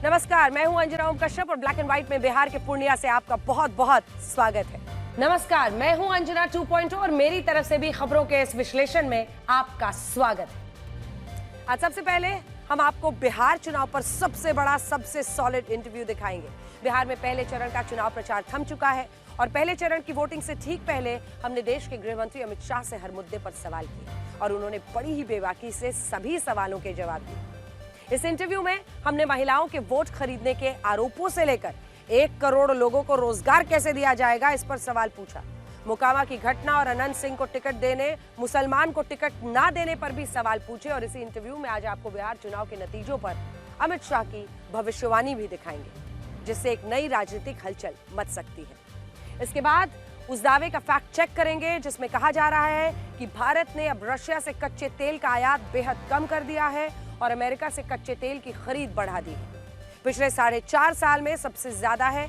नमस्कार, मैं हूं अंजना ओम कश्यप और ब्लैक एंड व्हाइट में बिहार के पूर्णिया से आपका बहुत बहुत स्वागत है। नमस्कार, मैं हूं अंजना 2.0 और मेरी तरफ से भी खबरों के इस विश्लेषण में आपका स्वागत है। आज सबसे पहले हम आपको बिहार चुनाव पर सबसे बड़ा, सबसे सॉलिड इंटरव्यू दिखाएंगे। बिहार में पहले चरण का चुनाव प्रचार थम चुका है और पहले चरण की वोटिंग से ठीक पहले हमने देश के गृह मंत्री अमित शाह से हर मुद्दे पर सवाल किए और उन्होंने बड़ी ही बेबाकी से सभी सवालों के जवाब दिए। इस इंटरव्यू में हमने महिलाओं के वोट खरीदने के आरोपों से लेकर 1 करोड़ लोगों को रोजगार कैसे दिया जाएगा, इस पर सवाल पूछा। मोकामा की घटना और अनंत सिंह को टिकट देने, मुसलमान को टिकट ना देने पर भी सवाल पूछे और इसी इंटरव्यू में आज आपको बिहार चुनाव के नतीजों पर अमित शाह की भविष्यवाणी भी दिखाएंगे, जिससे एक नई राजनीतिक हलचल मच सकती है। इसके बाद उस दावे का फैक्ट चेक करेंगे जिसमें कहा जा रहा है कि भारत ने अब रशिया से कच्चे तेल का आयात बेहद कम कर दिया है और अमेरिका से कच्चे तेल की खरीद बढ़ा दी है। पिछले 4.5 साल में सबसे ज्यादा है।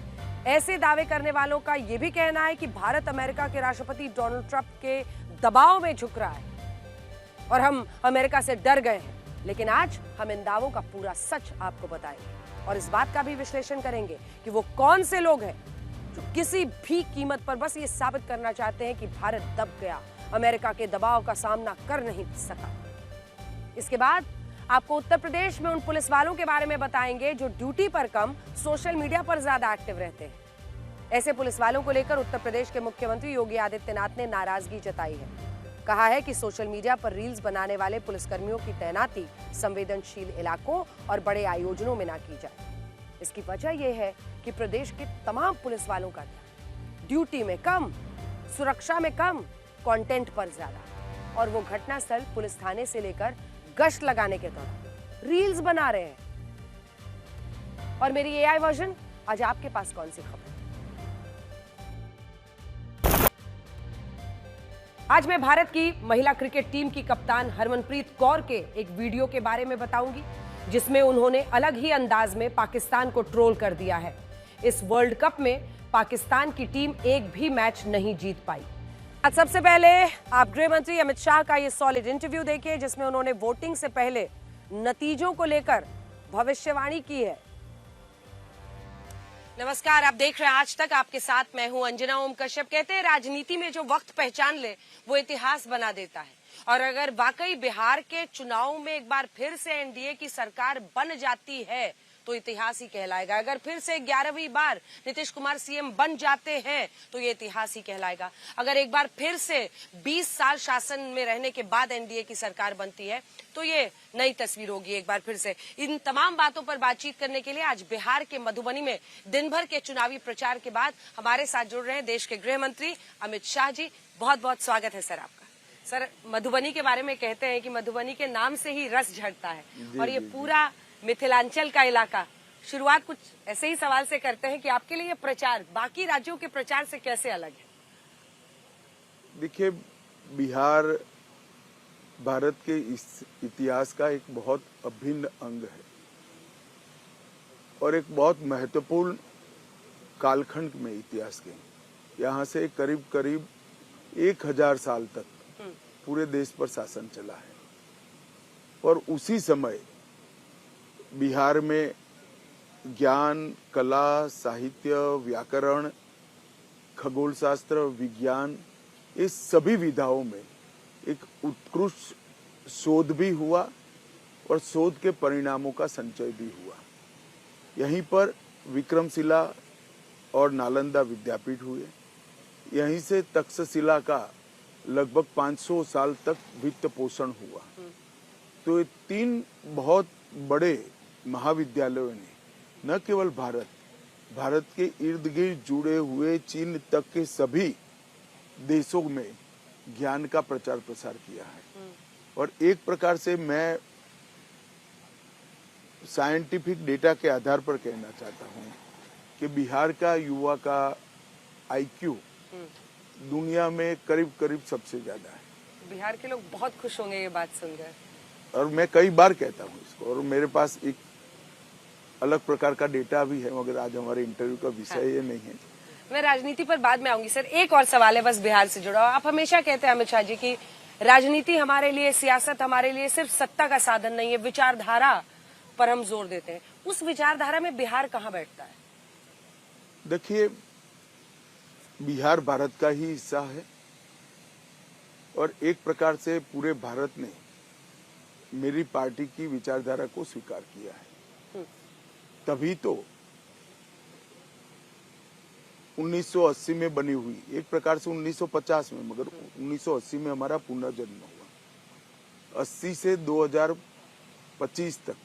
ऐसे दावे करने वालों का यह भी कहना है कि भारत अमेरिका के राष्ट्रपति डोनाल्ड ट्रंप के दबाव में झुक रहा है और हम अमेरिका से डर गए हैं। लेकिन आज हम इन दावों का पूरा सच आपको बताएंगे और इस बात का भी विश्लेषण करेंगे कि वो कौन से लोग हैं जो किसी भी कीमत पर बस ये साबित करना चाहते हैं कि भारत दब गया, अमेरिका के दबाव का सामना कर नहीं सका। इसके बाद आपको उत्तर प्रदेश में उन पुलिस वालों के बारे में बताएंगे जो ड्यूटी पर कम सोशल मीडिया पर ज्यादा एक्टिव रहते हैं। ऐसे पुलिस वालों को लेकर उत्तर प्रदेश के मुख्यमंत्री योगी आदित्यनाथ ने नाराजगी जताई है। कहा है कि सोशल मीडिया पर रील्स बनाने वाले पुलिसकर्मियों की तैनाती संवेदनशील इलाकों और बड़े आयोजनों में ना की जाए। इसकी वजह यह है कि प्रदेश के तमाम पुलिस वालों का ध्यान ड्यूटी में कम, सुरक्षा में कम, कंटेंट पर ज्यादा और वो घटनास्थल पुलिस थाने से लेकर गश्त लगाने के दौरान रील्स बना रहे हैं। और मेरी एआई वर्जन आज आपके पास कौन सी खबर? आज मैं भारत की महिला क्रिकेट टीम की कप्तान हरमनप्रीत कौर के एक वीडियो के बारे में बताऊंगी जिसमें उन्होंने अलग ही अंदाज में पाकिस्तान को ट्रोल कर दिया है। इस वर्ल्ड कप में पाकिस्तान की टीम एक भी मैच नहीं जीत पाई। आज सबसे पहले आप गृह मंत्री अमित शाह का ये सॉलिड इंटरव्यू देखिए जिसमें उन्होंने वोटिंग से पहले नतीजों को लेकर भविष्यवाणी की है। नमस्कार, आप देख रहे हैं आज तक, आपके साथ मैं हूं अंजना ओम कश्यप। कहते हैं राजनीति में जो वक्त पहचान ले वो इतिहास बना देता है और अगर वाकई बिहार के चुनाव में एक बार फिर से एनडीए की सरकार बन जाती है तो इतिहास ही कहलाएगा। अगर फिर से 11वीं बार नीतीश कुमार सीएम बन जाते हैं तो ये इतिहास ही कहलाएगा। अगर एक बार फिर से 20 साल शासन में रहने के बाद एनडीए की सरकार बनती है तो ये नई तस्वीर होगी एक बार फिर से। इन तमाम बातों पर बातचीत करने के लिए आज बिहार के मधुबनी में दिन भर के चुनावी प्रचार के बाद हमारे साथ जुड़ रहे हैं देश के गृह मंत्री अमित शाह जी। बहुत बहुत स्वागत है सर आपका। सर, मधुबनी के बारे में कहते हैं कि मधुबनी के नाम से ही रस झड़ता है और ये पूरा मिथिलांचल का इलाका। शुरुआत कुछ ऐसे ही सवाल से करते हैं कि आपके लिए प्रचार बाकी राज्यों के प्रचार से कैसे अलग है? देखिए, बिहार भारत के इस इतिहास का एक बहुत अभिन्न अंग है और एक बहुत महत्वपूर्ण कालखंड में इतिहास के यहाँ से करीब करीब 1000 साल तक पूरे देश पर शासन चला है और उसी समय बिहार में ज्ञान, कला, साहित्य, व्याकरण, खगोल शास्त्र, विज्ञान, इस सभी विधाओं में एक उत्कृष्ट शोध भी हुआ और शोध के परिणामों का संचय भी हुआ। यहीं पर विक्रमशिला और नालंदा विद्यापीठ हुए। यहीं से तक्षशिला का लगभग 500 साल तक वित्त पोषण हुआ। तो ये 3 बहुत बड़े महाविद्यालयों ने न केवल भारत के इर्द गिर्द जुड़े हुए चीन तक के सभी देशों में ज्ञान का प्रचार प्रसार किया है। और एक प्रकार से मैं साइंटिफिक डेटा के आधार पर कहना चाहता हूँ कि बिहार का युवा का आईक्यू दुनिया में करीब करीब सबसे ज्यादा है। बिहार के लोग बहुत खुश होंगे ये बात सुनकर। और मैं कई बार कहता हूँ इसको और मेरे पास एक अलग प्रकार का डेटा भी है, मगर आज हमारे इंटरव्यू का विषय ये नहीं है। मैं राजनीति पर बाद में आऊंगी सर। एक और सवाल है बस बिहार से जुड़ा। आप हमेशा कहते हैं अमित शाह जी की राजनीति हमारे लिए, सियासत हमारे लिए सिर्फ सत्ता का साधन नहीं है, विचारधारा पर हम जोर देते हैं। उस विचारधारा में बिहार कहाँ बैठता है? देखिए, बिहार भारत का ही हिस्सा है और एक प्रकार से पूरे भारत ने मेरी पार्टी की विचारधारा को स्वीकार किया है। तभी तो 1980 में बनी हुई, एक प्रकार से 1950 में, मगर 1980 में हमारा पुनर्जन्म हुआ। 80 से 2025 तक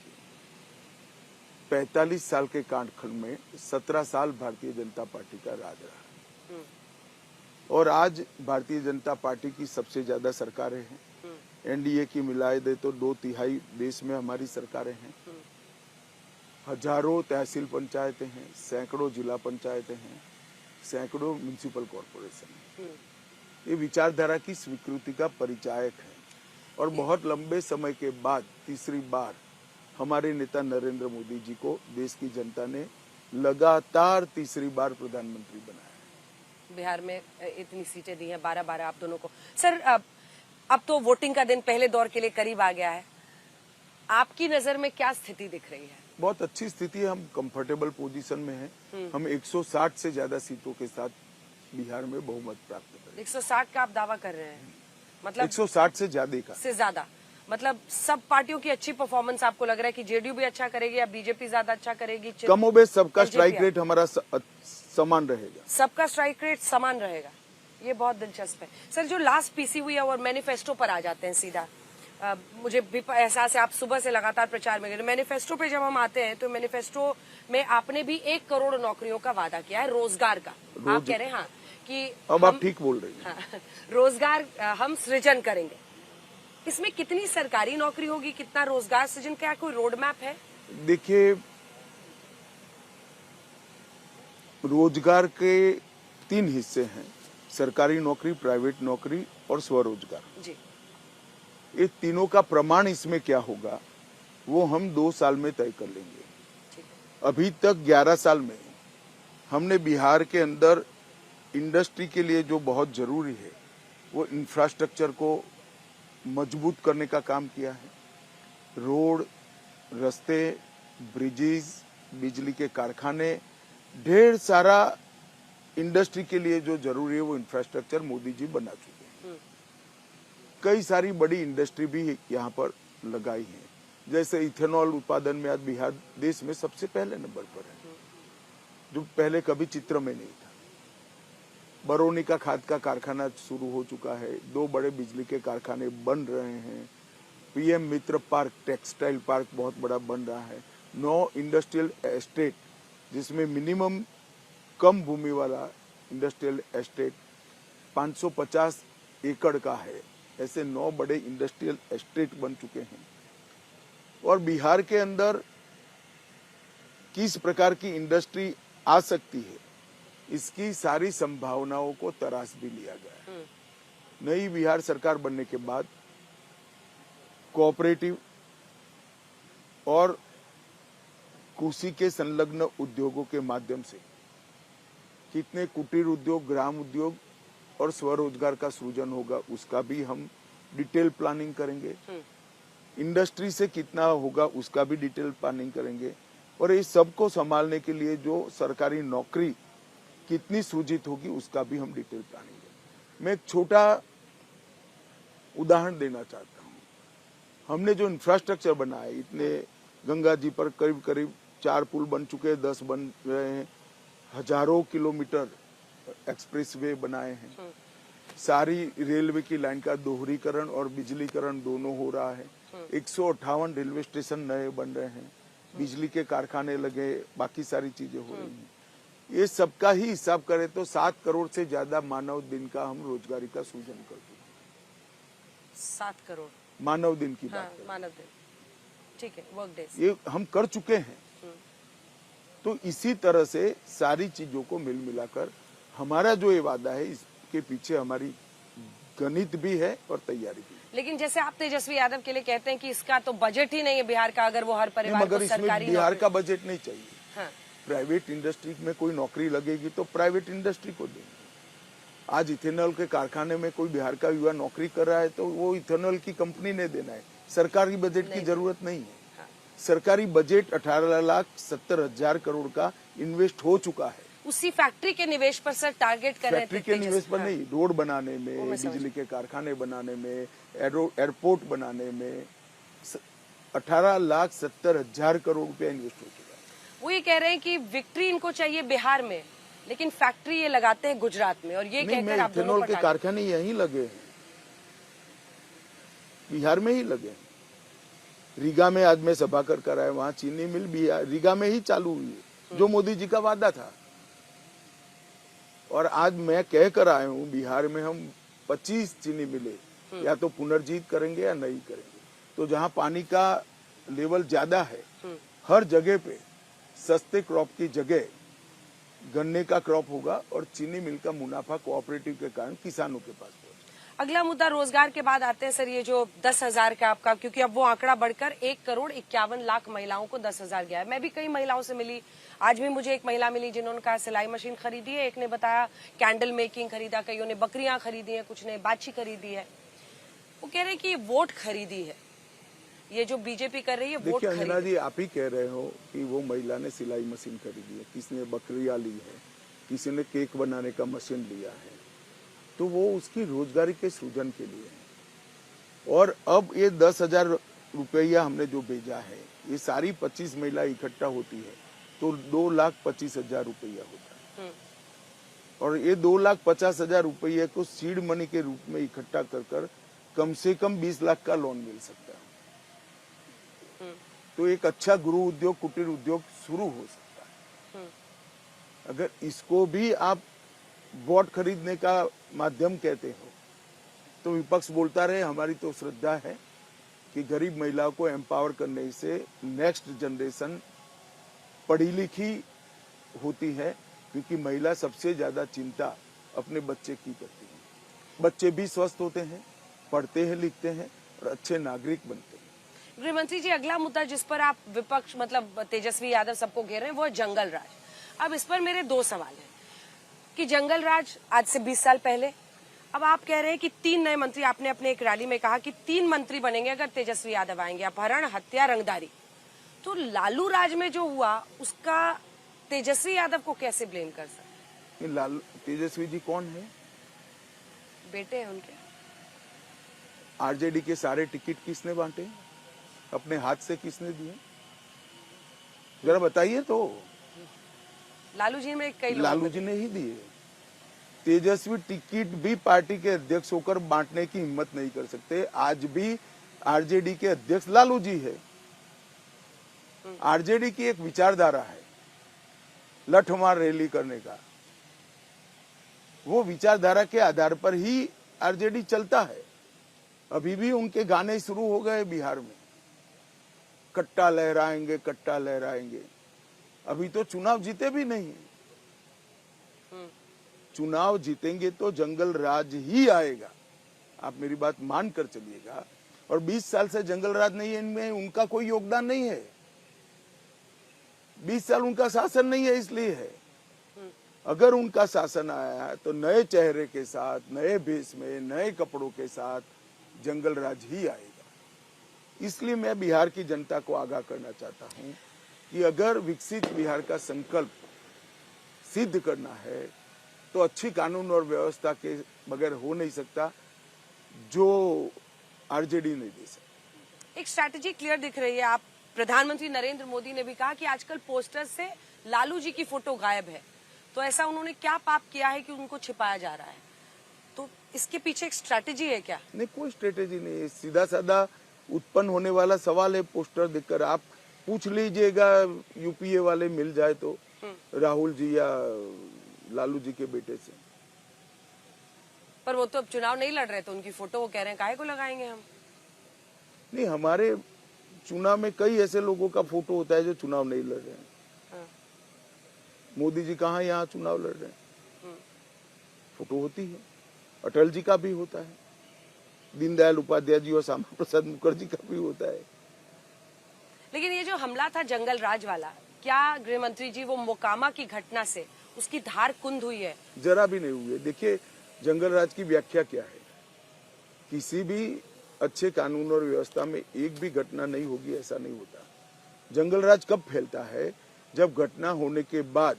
45 साल के कालखंड में 17 साल भारतीय जनता पार्टी का राज रहा और आज भारतीय जनता पार्टी की सबसे ज्यादा सरकारें हैं। एनडीए की मिलाए दे तो 2/3 देश में हमारी सरकारें हैं। हजारों तहसील पंचायतें हैं, सैकड़ों जिला पंचायतें हैं, सैकड़ों म्युनिसिपल कॉरपोरेशन है। ये विचारधारा की स्वीकृति का परिचायक है और बहुत लंबे समय के बाद तीसरी बार हमारे नेता नरेंद्र मोदी जी को देश की जनता ने लगातार तीसरी बार प्रधानमंत्री बनाया। बिहार में इतनी सीटें दी हैं, 12-12 आप दोनों को। सर, अब तो वोटिंग का दिन पहले दौर के लिए करीब आ गया है। आपकी नजर में क्या स्थिति दिख रही है? बहुत अच्छी स्थिति है, हम कंफर्टेबल पोजीशन में हैं। हम 160 से ज्यादा सीटों के साथ बिहार में बहुमत प्राप्त करेंगे। 160 का आप दावा कर रहे हैं? मतलब 160 से ज्यादा मतलब सब पार्टियों की अच्छी परफॉर्मेंस आपको लग रहा है कि जेडीयू भी अच्छा करेगी या बीजेपी ज्यादा अच्छा करेगी? कमोबेश सबका स्ट्राइक रेट हमारा समान रहेगा। सबका स्ट्राइक रेट समान रहेगा, ये बहुत दिलचस्प है। सर, जो लास्ट पीसी हुई है और मैनिफेस्टो पर आ जाते हैं सीधा। मुझे भी एहसास है आप सुबह से लगातार प्रचार में गए। मैनिफेस्टो पे जब हम आते हैं तो मैनिफेस्टो में आपने भी 1 करोड़ नौकरियों का वादा किया है, रोजगार का। आप कह रहे हैं हाँ कि अब आप ठीक बोल रहे हैं। हाँ, रोजगार हम सृजन करेंगे। इसमें कितनी सरकारी नौकरी होगी, कितना रोजगार सृजन, क्या कोई रोड मैप है? देखिए, रोजगार के 3 हिस्से हैं, सरकारी नौकरी, प्राइवेट नौकरी और स्वरोजगार जी। ये तीनों का प्रमाण इसमें क्या होगा वो हम 2 साल में तय कर लेंगे। अभी तक 11 साल में हमने बिहार के अंदर इंडस्ट्री के लिए जो बहुत जरूरी है वो इंफ्रास्ट्रक्चर को मजबूत करने का काम किया है। रोड, रास्ते, ब्रिजेस, बिजली के कारखाने, ढेर सारा इंडस्ट्री के लिए जो जरूरी है वो इंफ्रास्ट्रक्चर मोदी जी बना चुके हैं। कई सारी बड़ी इंडस्ट्री भी यहाँ पर लगाई है, जैसे इथेनॉल उत्पादन में आज बिहार देश में सबसे पहले नंबर पर है, जो पहले कभी चित्र में नहीं था। बरौनी का खाद का कारखाना शुरू हो चुका है, 2 बड़े बिजली के कारखाने बन रहे हैं, पीएम मित्र पार्क, टेक्सटाइल पार्क बहुत बड़ा बन रहा है, 9 इंडस्ट्रियल एस्टेट जिसमें मिनिमम कम भूमि वाला इंडस्ट्रियल एस्टेट 550 एकड़ का है, ऐसे 9 बड़े इंडस्ट्रियल एस्टेट बन चुके हैं। और बिहार के अंदर किस प्रकार की इंडस्ट्री आ सकती है इसकी सारी संभावनाओं को तराश भी लिया गया है। नई बिहार सरकार बनने के बाद कोऑपरेटिव और कृषि के संलग्न उद्योगों के माध्यम से कितने कुटीर उद्योग, ग्राम उद्योग और स्वरोजगार का सृजन होगा उसका भी हम डिटेल प्लानिंग करेंगे। इंडस्ट्री से कितना होगा उसका भी डिटेल प्लानिंग करेंगे और इस सबको संभालने के लिए जो सरकारी नौकरी कितनी सृजित होगी उसका भी हम डिटेल प्लानिंग करेंगे। मैं एक छोटा उदाहरण देना चाहता हूँ। हमने जो इंफ्रास्ट्रक्चर बनाया, इतने गंगा जी पर करीब करीब 4 पुल बन चुके हैं, 10 बन रहे हैं, हजारों किलोमीटर एक्सप्रेसवे बनाए हैं, सारी रेलवे की लाइन का दोहरीकरण और बिजलीकरण दोनों हो रहा है, 158 रेलवे स्टेशन नए बन रहे हैं, बिजली के कारखाने लगे, बाकी सारी चीजें हो रही हैं। ये सबका ही हिसाब करें तो 7 करोड़ से ज्यादा मानव दिन का हम रोजगारी का सृजन कर दें। 7 करोड़ मानव दिन की बात है। मानव दिन, ठीक है, वर्क डेज ये हम कर चुके हैं। तो इसी तरह से सारी चीजों को मिल मिलाकर हमारा जो ये वादा है इसके पीछे हमारी गणित भी है और तैयारी भी है। लेकिन जैसे आप तेजस्वी यादव के लिए कहते हैं कि इसका तो बजट ही नहीं है बिहार का, अगर वो हर परिवार को सरकारी बिहार का बजट नहीं चाहिए। हाँ। प्राइवेट इंडस्ट्री में कोई नौकरी लगेगी तो प्राइवेट इंडस्ट्री को देंगे। आज इथेनॉल के कारखाने में कोई बिहार का युवा नौकरी कर रहा है तो वो इथेनॉल की कंपनी ने देना है, सरकारी बजट की जरूरत नहीं है। सरकारी बजट 18,70,000 करोड़ का इन्वेस्ट हो चुका है। उसी फैक्ट्री के निवेश पर सर टारगेट कर रहे थे। फैक्ट्री के निवेश पर नहीं, रोड बनाने में, बिजली के कारखाने बनाने में, एयरपोर्ट बनाने में 18,70,000 करोड़ रुपया इन्वेस्ट हो चुका है। वो ये कह रहे हैं कि विक्ट्री इनको चाहिए बिहार में, लेकिन फैक्ट्री ये लगाते हैं गुजरात में, और ये कहकर आप दोनों इथेनॉल के कारखाने यहीं लगे हैं, बिहार में ही लगे हैं। रीगा में आज मैं सभा कर आया, वहां चीनी मिल बिहार रीगा में ही चालू हुई है, जो मोदी जी का वादा था। और आज मैं कह कर आया हूं, बिहार में हम 25 चीनी मिले या तो पुनर्जीवित करेंगे या नहीं करेंगे। तो जहां पानी का लेवल ज्यादा है, हर जगह पे सस्ते क्रॉप की जगह गन्ने का क्रॉप होगा और चीनी मिल का मुनाफा कोऑपरेटिव के कारण किसानों के पास पहुंचेगा। अगला मुद्दा रोजगार के बाद आते हैं सर, ये जो 10,000 का आपका, क्योंकि अब वो आंकड़ा बढ़कर 1,51,00,000 महिलाओं को 10,000 गया है। मैं भी कई महिलाओं से मिली, आज भी मुझे एक महिला मिली जिन्होंने कहा सिलाई मशीन खरीदी है, एक ने बताया कैंडल मेकिंग खरीदा, कईयों ने बकरियां खरीदी है, कुछ ने बाछी खरीदी है। वो कह रहे हैं कि वोट खरीदी है, ये जो बीजेपी कर रही है वोट देखिए अंजना खरीदी। जी, आप ही कह रहे हो कि वो महिला ने सिलाई मशीन खरीदी है, किसी ने बकरियां ली है, किसी ने केक बनाने का मशीन लिया है, तो वो उसकी रोजगारी के सृजन के लिए है। और अब ये 10,000 रुपया हमने जो भेजा है, ये सारी 25 महिला इकट्ठा होती है तो 2,25,000 रुपया होता है। और ये 2,50,000 रुपये को सीड मनी के रूप में इकट्ठा कर कम से कम 20 लाख का लोन मिल सकता है। तो एक अच्छा गृह उद्योग, कुटीर उद्योग शुरू हो सकता है। अगर इसको भी आप वोट खरीदने का माध्यम कहते हो तो विपक्ष बोलता रहे, हमारी तो श्रद्धा है कि गरीब महिलाओं को एम्पावर करने से नेक्स्ट जनरेशन पढ़ी लिखी होती है, क्योंकि महिला सबसे ज्यादा चिंता अपने बच्चे की करती है। बच्चे भी स्वस्थ होते हैं, पढ़ते हैं, लिखते हैं और अच्छे नागरिक बनते हैं। गृह मंत्री जी, अगला मुद्दा जिस पर आप विपक्ष मतलब तेजस्वी यादव सबको घेर रहे हैं वो है जंगल राज। अब इस पर मेरे दो सवाल हैं कि जंगल राज आज से 20 साल पहले, अब आप कह रहे हैं कि 3 नए मंत्री, आपने अपने एक रैली में कहा कि 3 मंत्री बनेंगे अगर तेजस्वी यादव आएंगे, अपहरण, हत्या, रंगदारी। तो लालू राज में जो हुआ उसका तेजस्वी यादव को कैसे ब्लेम कर सकते हैं? लालू तेजस्वी जी कौन है? बेटे हैं उनके। आरजेडी के सारे टिकट किसने बांटे? अपने हाथ से किसने दिए? जरा बताइए तो। लालू जी में कई लोग, लालू जी ने ही दिए। तेजस्वी टिकट भी पार्टी के अध्यक्ष होकर बांटने की हिम्मत नहीं कर सकते। आज भी आरजेडी के अध्यक्ष लालू जी है। आरजेडी की एक विचारधारा है लठमार रैली करने का, वो विचारधारा के आधार पर ही आरजेडी चलता है। अभी भी उनके गाने शुरू हो गए बिहार में, कट्टा लहराएंगे, कट्टा लहराएंगे। अभी तो चुनाव जीते भी नहीं। चुनाव जीतेंगे तो जंगल राज ही आएगा, आप मेरी बात मान कर चलिएगा। और 20 साल से जंगल राज नहीं है, इनमें उनका कोई योगदान नहीं है। 20 साल उनका शासन नहीं है, इसलिए है। अगर उनका शासन आया तो नए चेहरे के साथ, नए भेष में, नए कपड़ों के साथ जंगल राज ही आएगा। इसलिए मैं बिहार की जनता को आगाह करना चाहता हूं कि अगर विकसित बिहार का संकल्प सिद्ध करना है तो अच्छी कानून और व्यवस्था के बगैर हो नहीं सकता, जो आरजेडी नहीं दे सकती। एक स्ट्रैटेजी क्लियर दिख रही है। आप प्रधानमंत्री नरेंद्र मोदी ने भी कहा कि आजकल पोस्टर से लालू जी की फोटो गायब है, तो ऐसा उन्होंने क्या पाप किया है कि उनको छिपाया जा रहा है? तो इसके पीछे एक स्ट्रैटेजी है क्या? नहीं, कोई स्ट्रैटेजी नहीं है। सीधा साधा उत्पन्न होने वाला सवाल है। पोस्टर देखकर आप पूछ लीजिएगा, यूपीए वाले मिल जाए तो, राहुल जी या लालू जी के बेटे से। पर वो तो अब चुनाव नहीं लड़ रहे, तो उनकी फोटो वो कह रहे हैं काहे को लगाएंगे हम? नहीं, हमारे चुनाव में कई ऐसे लोगों का फोटो होता है जो चुनाव नहीं लड़ रहे हैं। मोदी जी कहाँ यहाँ चुनाव लड़ रहे हैं? फोटो होती है। अटल जी का भी होता है, दीनदयाल उपाध्याय जी और श्यामा प्रसाद मुखर्जी का भी होता है। लेकिन ये जो हमला था जंगल राज वाला, क्या गृह मंत्री जी वो मोकामा की घटना से उसकी धार कुंद हुई है? जरा भी नहीं हुई है। देखिए, जंगल राज की व्याख्या क्या है? किसी भी अच्छे कानून और व्यवस्था में एक भी घटना नहीं होगी ऐसा नहीं होता। जंगल राज कब फैलता है? जब घटना होने के बाद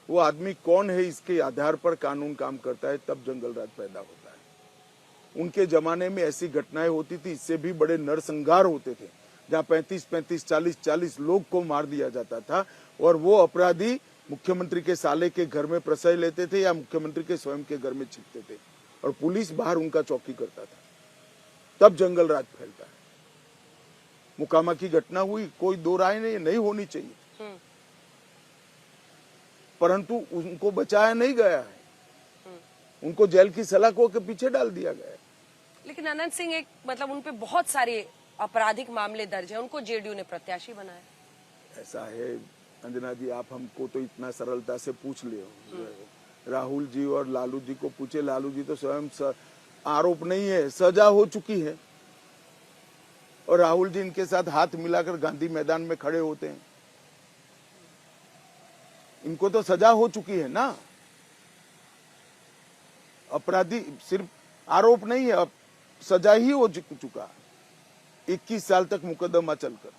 वो आदमी कौन है इसके आधार पर कानून काम करता है, तब जंगल राज पैदा होता है। उनके जमाने में ऐसी घटनाएं होती थी, इससे भी बड़े नरसंहार होते थे, जहाँ 35-35, 40-40 लोग को मार दिया जाता था, और वो अपराधी मुख्यमंत्री के साले के घर में प्रश्रय लेते थे या मुख्यमंत्री के स्वयं के घर में छिपते थे, और पुलिस बाहर उनका चौकी करता था। तब जंगल राज फैलता है। मुकामा की घटना हुई, कोई दो राय नहीं होनी चाहिए, परंतु उनको बचाया नहीं गया है, उनको जेल की सलाखों के पीछे डाल दिया गया है। लेकिन अनंत सिंह एक मतलब उनपे बहुत सारे आपराधिक मामले दर्ज हैं, उनको जेडीयू ने प्रत्याशी बनाया। ऐसा है अंजना जी, आप हमको तो इतना सरलता से पूछ ले हो। राहुल जी और लालू जी को पूछे, लालू जी तो स्वयं आरोप नहीं है, सजा हो चुकी है, और राहुल जी इनके साथ हाथ मिलाकर गांधी मैदान में खड़े होते हैं। इनको तो सजा हो चुकी है ना। अपराधी सिर्फ आरोप नहीं है, अब सजा ही हो चुका, 21 साल तक मुकदमा चलकर।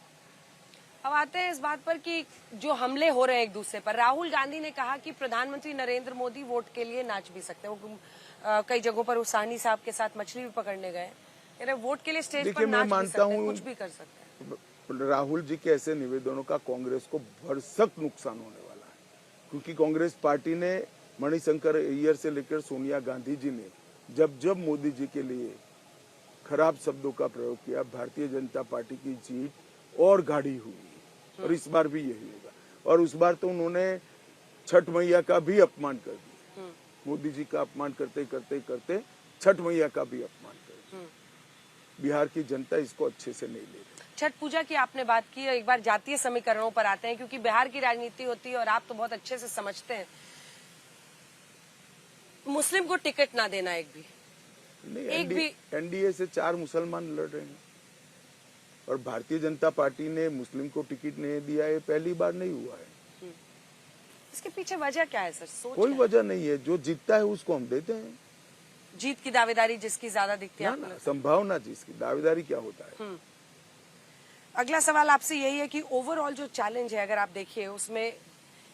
अब आते हैं इस बात पर कि जो हमले हो रहे हैं एक दूसरे पर, राहुल गांधी ने कहा कि प्रधानमंत्री नरेंद्र मोदी वोट के लिए नाच भी सकते हैं। वो कई जगहों पर साहनी साहब के साथ मछली भी पकड़ने गए। वोट के लिए स्टेज पर नाच भी सकते हैं, कुछ भी कर सकते हैं। राहुल जी के ऐसे निवेदनों का कांग्रेस को भरसक नुकसान होने वाला है, क्योंकि कांग्रेस पार्टी ने मणिशंकर अय्यर से लेकर सोनिया गांधी जी ने जब जब मोदी जी के लिए खराब शब्दों का प्रयोग किया, भारतीय जनता पार्टी की जीत और गाढ़ी हुई, और इस बार भी यही होगा। और उस बार तो उन्होंने छठ मैया का भी अपमान कर दिया, मोदी जी का अपमान करते करते करते छठ मैया का भी अपमान कर दिया। बिहार की जनता इसको अच्छे से नहीं ले रही। छठ पूजा की आपने बात की, एक बार जातीय समीकरणों पर आते हैं, क्योंकि बिहार की राजनीति होती है और आप तो बहुत अच्छे से समझते हैं। मुस्लिम को टिकट ना देना एक भी नहीं, एनडीए से 4 मुसलमान लड़ रहे हैं, और भारतीय जनता पार्टी ने मुस्लिम को टिकट नहीं दिया, ये पहली बार नहीं हुआ है। इसके पीछे वजह क्या है सर? सोच कोई वजह नहीं है, जो जीतता है उसको हम देते हैं। जीत की दावेदारी जिसकी ज्यादा दिखती है, ना, संभावना जिसकी, दावेदारी क्या होता है। अगला सवाल आपसे यही है कि ओवरऑल जो चैलेंज है, अगर आप देखिए उसमें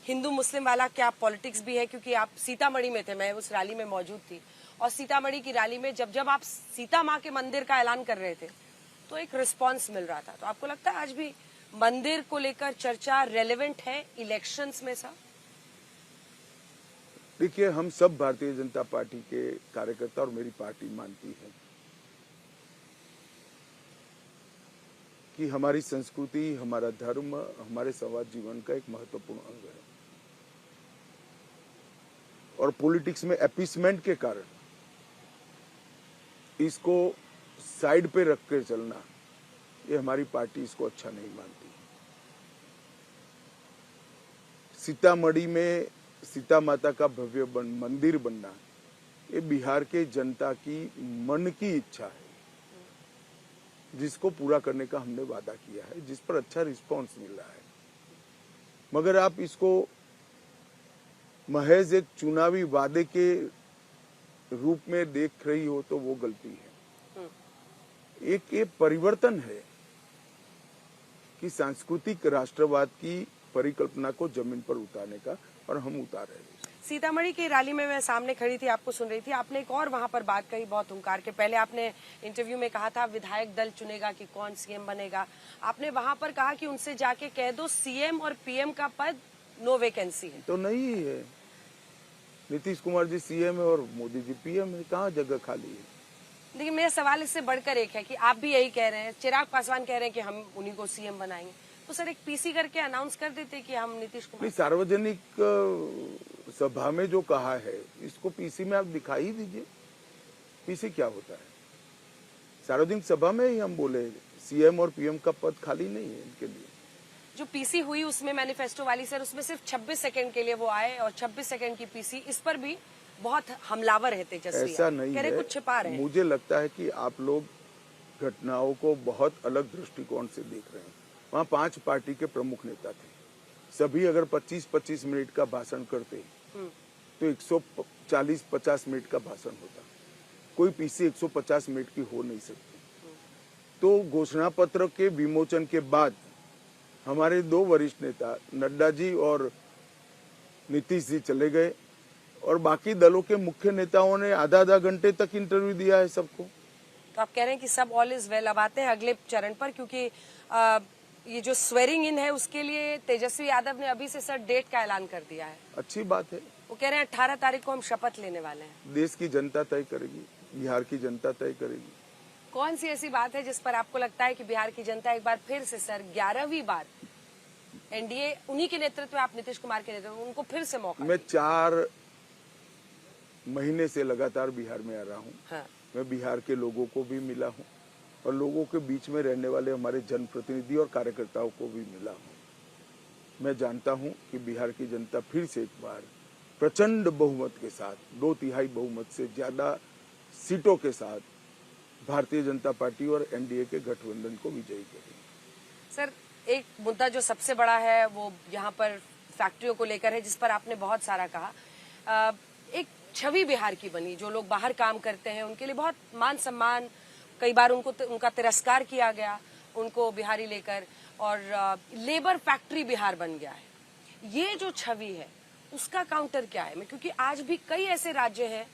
हिंदू मुस्लिम वाला क्या पॉलिटिक्स भी है, क्योंकि आप सीतामढ़ी में थे, मैं उस रैली में मौजूद थी, और सीतामढ़ी की रैली में जब जब आप सीता माँ के मंदिर का ऐलान कर रहे थे तो एक रिस्पांस मिल रहा था। तो आपको लगता है आज भी मंदिर को लेकर चर्चा रेलेवेंट है इलेक्शंस में? सर देखिए, हम सब भारतीय जनता पार्टी के कार्यकर्ता और मेरी पार्टी मानती है कि हमारी संस्कृति, हमारा धर्म, हमारे समाज जीवन का एक महत्वपूर्ण अंग है, और पॉलिटिक्स में अपीसमेंट के कारण इसको साइड पे रख कर चलना, ये हमारी पार्टी इसको अच्छा नहीं मानती। सीतामढ़ी में सीता माता का भव्य मंदिर बनना, ये बिहार के जनता की मन की इच्छा है, जिसको पूरा करने का हमने वादा किया है, जिस पर अच्छा रिस्पांस मिल रहा है। मगर आप इसको महज एक चुनावी वादे के रूप में देख रही हो तो वो गलती है। एक ये परिवर्तन है कि सांस्कृतिक राष्ट्रवाद की परिकल्पना को जमीन पर उतारने का, और हम उतार रहे हैं। सीतामढ़ी की रैली में मैं सामने खड़ी थी, आपको सुन रही थी, आपने एक और वहां पर बात कही बहुत हुंकार के। पहले आपने इंटरव्यू में कहा था विधायक दल चुनेगा कि कौन सीएम बनेगा। आपने वहां पर कहा कि उनसे जाके कह दो सीएम और पीएम का पद नो वैकेंसी है। तो नहीं है, नीतीश कुमार जी सीएम है और मोदी जी पीएम है, कहाँ जगह खाली है? देखिए, मेरा सवाल इससे बढ़कर एक है कि आप भी यही कह रहे हैं, चिराग पासवान कह रहे हैं कि हम उन्हीं को सीएम बनाएंगे, तो सर एक पीसी करके अनाउंस कर देते कि हम नीतीश कुमार। सार्वजनिक सभा में जो कहा है, इसको पीसी में आप दिखाई ही दीजिए। पीसी क्या होता है? सार्वजनिक सभा में ही हम बोले सीएम और पीएम का पद खाली नहीं है इनके लिए। जो पीसी हुई उसमें मैनिफेस्टो वाली सर, उसमें सिर्फ 26 सेकंड के लिए वो आए, और 26 सेकंड की पीसी, इस पर भी बहुत हमलावर है तेजस्वी। ऐसा नहीं है, कुछ छिपा रहे हैं। मुझे लगता है कि आप लोग घटनाओं को बहुत अलग दृष्टिकोण से देख रहे हैं। वहाँ 5 पार्टी के प्रमुख नेता थे, सभी अगर 25-25 मिनट का भाषण करते तो 140-50 मिनट का भाषण होता। कोई पीसी 150 मिनट की हो नहीं सकती। तो घोषणा पत्र के विमोचन के बाद हमारे दो वरिष्ठ नेता नड्डा जी और नीतीश जी चले गए और बाकी दलों के मुख्य नेताओं ने आधा आधा घंटे तक इंटरव्यू दिया है सबको। तो आप कह रहे हैं कि सब ऑल इज वेल। अब आते हैं अगले चरण पर, क्योंकि ये जो स्वेरिंग इन है उसके लिए तेजस्वी यादव ने अभी से सर डेट का ऐलान कर दिया है। अच्छी बात है। वो कह रहे हैं 18 तारीख को हम शपथ लेने वाले हैं। देश की जनता तय करेगी, बिहार की जनता तय करेगी। कौन सी ऐसी बात है जिस पर आपको लगता है कि बिहार की जनता एक बार फिर से सर 11वीं बार एनडीए उन्हीं के नेतृत्व में, आप नीतीश कुमार के नेतृत्व में, उनको फिर से मौका? मैं 4 महीने से लगातार बिहार में आ रहा हूँ। हाँ। मैं बिहार के लोगों को भी मिला हूँ और लोगों के बीच में रहने वाले हमारे जनप्रतिनिधि और कार्यकर्ताओं को भी मिला हूँ। मैं जानता हूँ कि बिहार की जनता फिर से एक बार प्रचंड बहुमत के साथ, 2/3 बहुमत से ज्यादा सीटों के साथ भारतीय जनता पार्टी और एनडीए के गठबंधन को विजयी करेगी। सर, एक मुद्दा जो सबसे बड़ा है वो यहाँ पर फैक्ट्रियों को लेकर है, जिस पर आपने बहुत सारा कहा। एक छवि बिहार की बनी, जो लोग बाहर काम करते हैं उनके लिए बहुत मान सम्मान, कई बार उनका तिरस्कार किया गया उनको बिहारी लेकर, और लेबर फैक्ट्री बिहार बन गया है। ये जो छवि है उसका काउंटर क्या है? क्योंकि आज भी कई ऐसे राज्य हैं,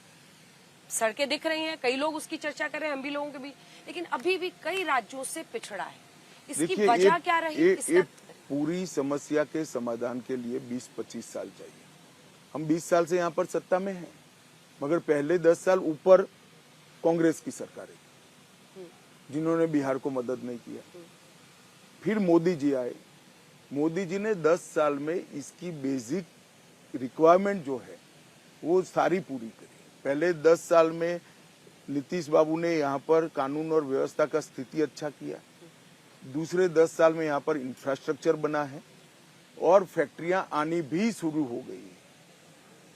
सड़कें दिख रही हैं, कई लोग उसकी चर्चा कर रहे हैं, हम भी लोगों के भी, लेकिन अभी भी कई राज्यों से पिछड़ा है। इसकी वजह क्या रही? पूरी समस्या के समाधान के लिए 20-25 साल चाहिए। हम 20 साल से यहाँ पर सत्ता में हैं, मगर पहले 10 साल ऊपर कांग्रेस की सरकारें जिन्होंने बिहार को मदद नहीं किया। फिर मोदी जी आए, मोदी जी ने 10 साल में इसकी बेसिक रिक्वायरमेंट जो है वो सारी पूरी करी। पहले 10 साल में नीतीश बाबू ने यहाँ पर कानून और व्यवस्था का स्थिति अच्छा किया। दूसरे 10 साल में यहाँ पर इंफ्रास्ट्रक्चर बना है और फैक्ट्रियां आनी भी शुरू हो गई है।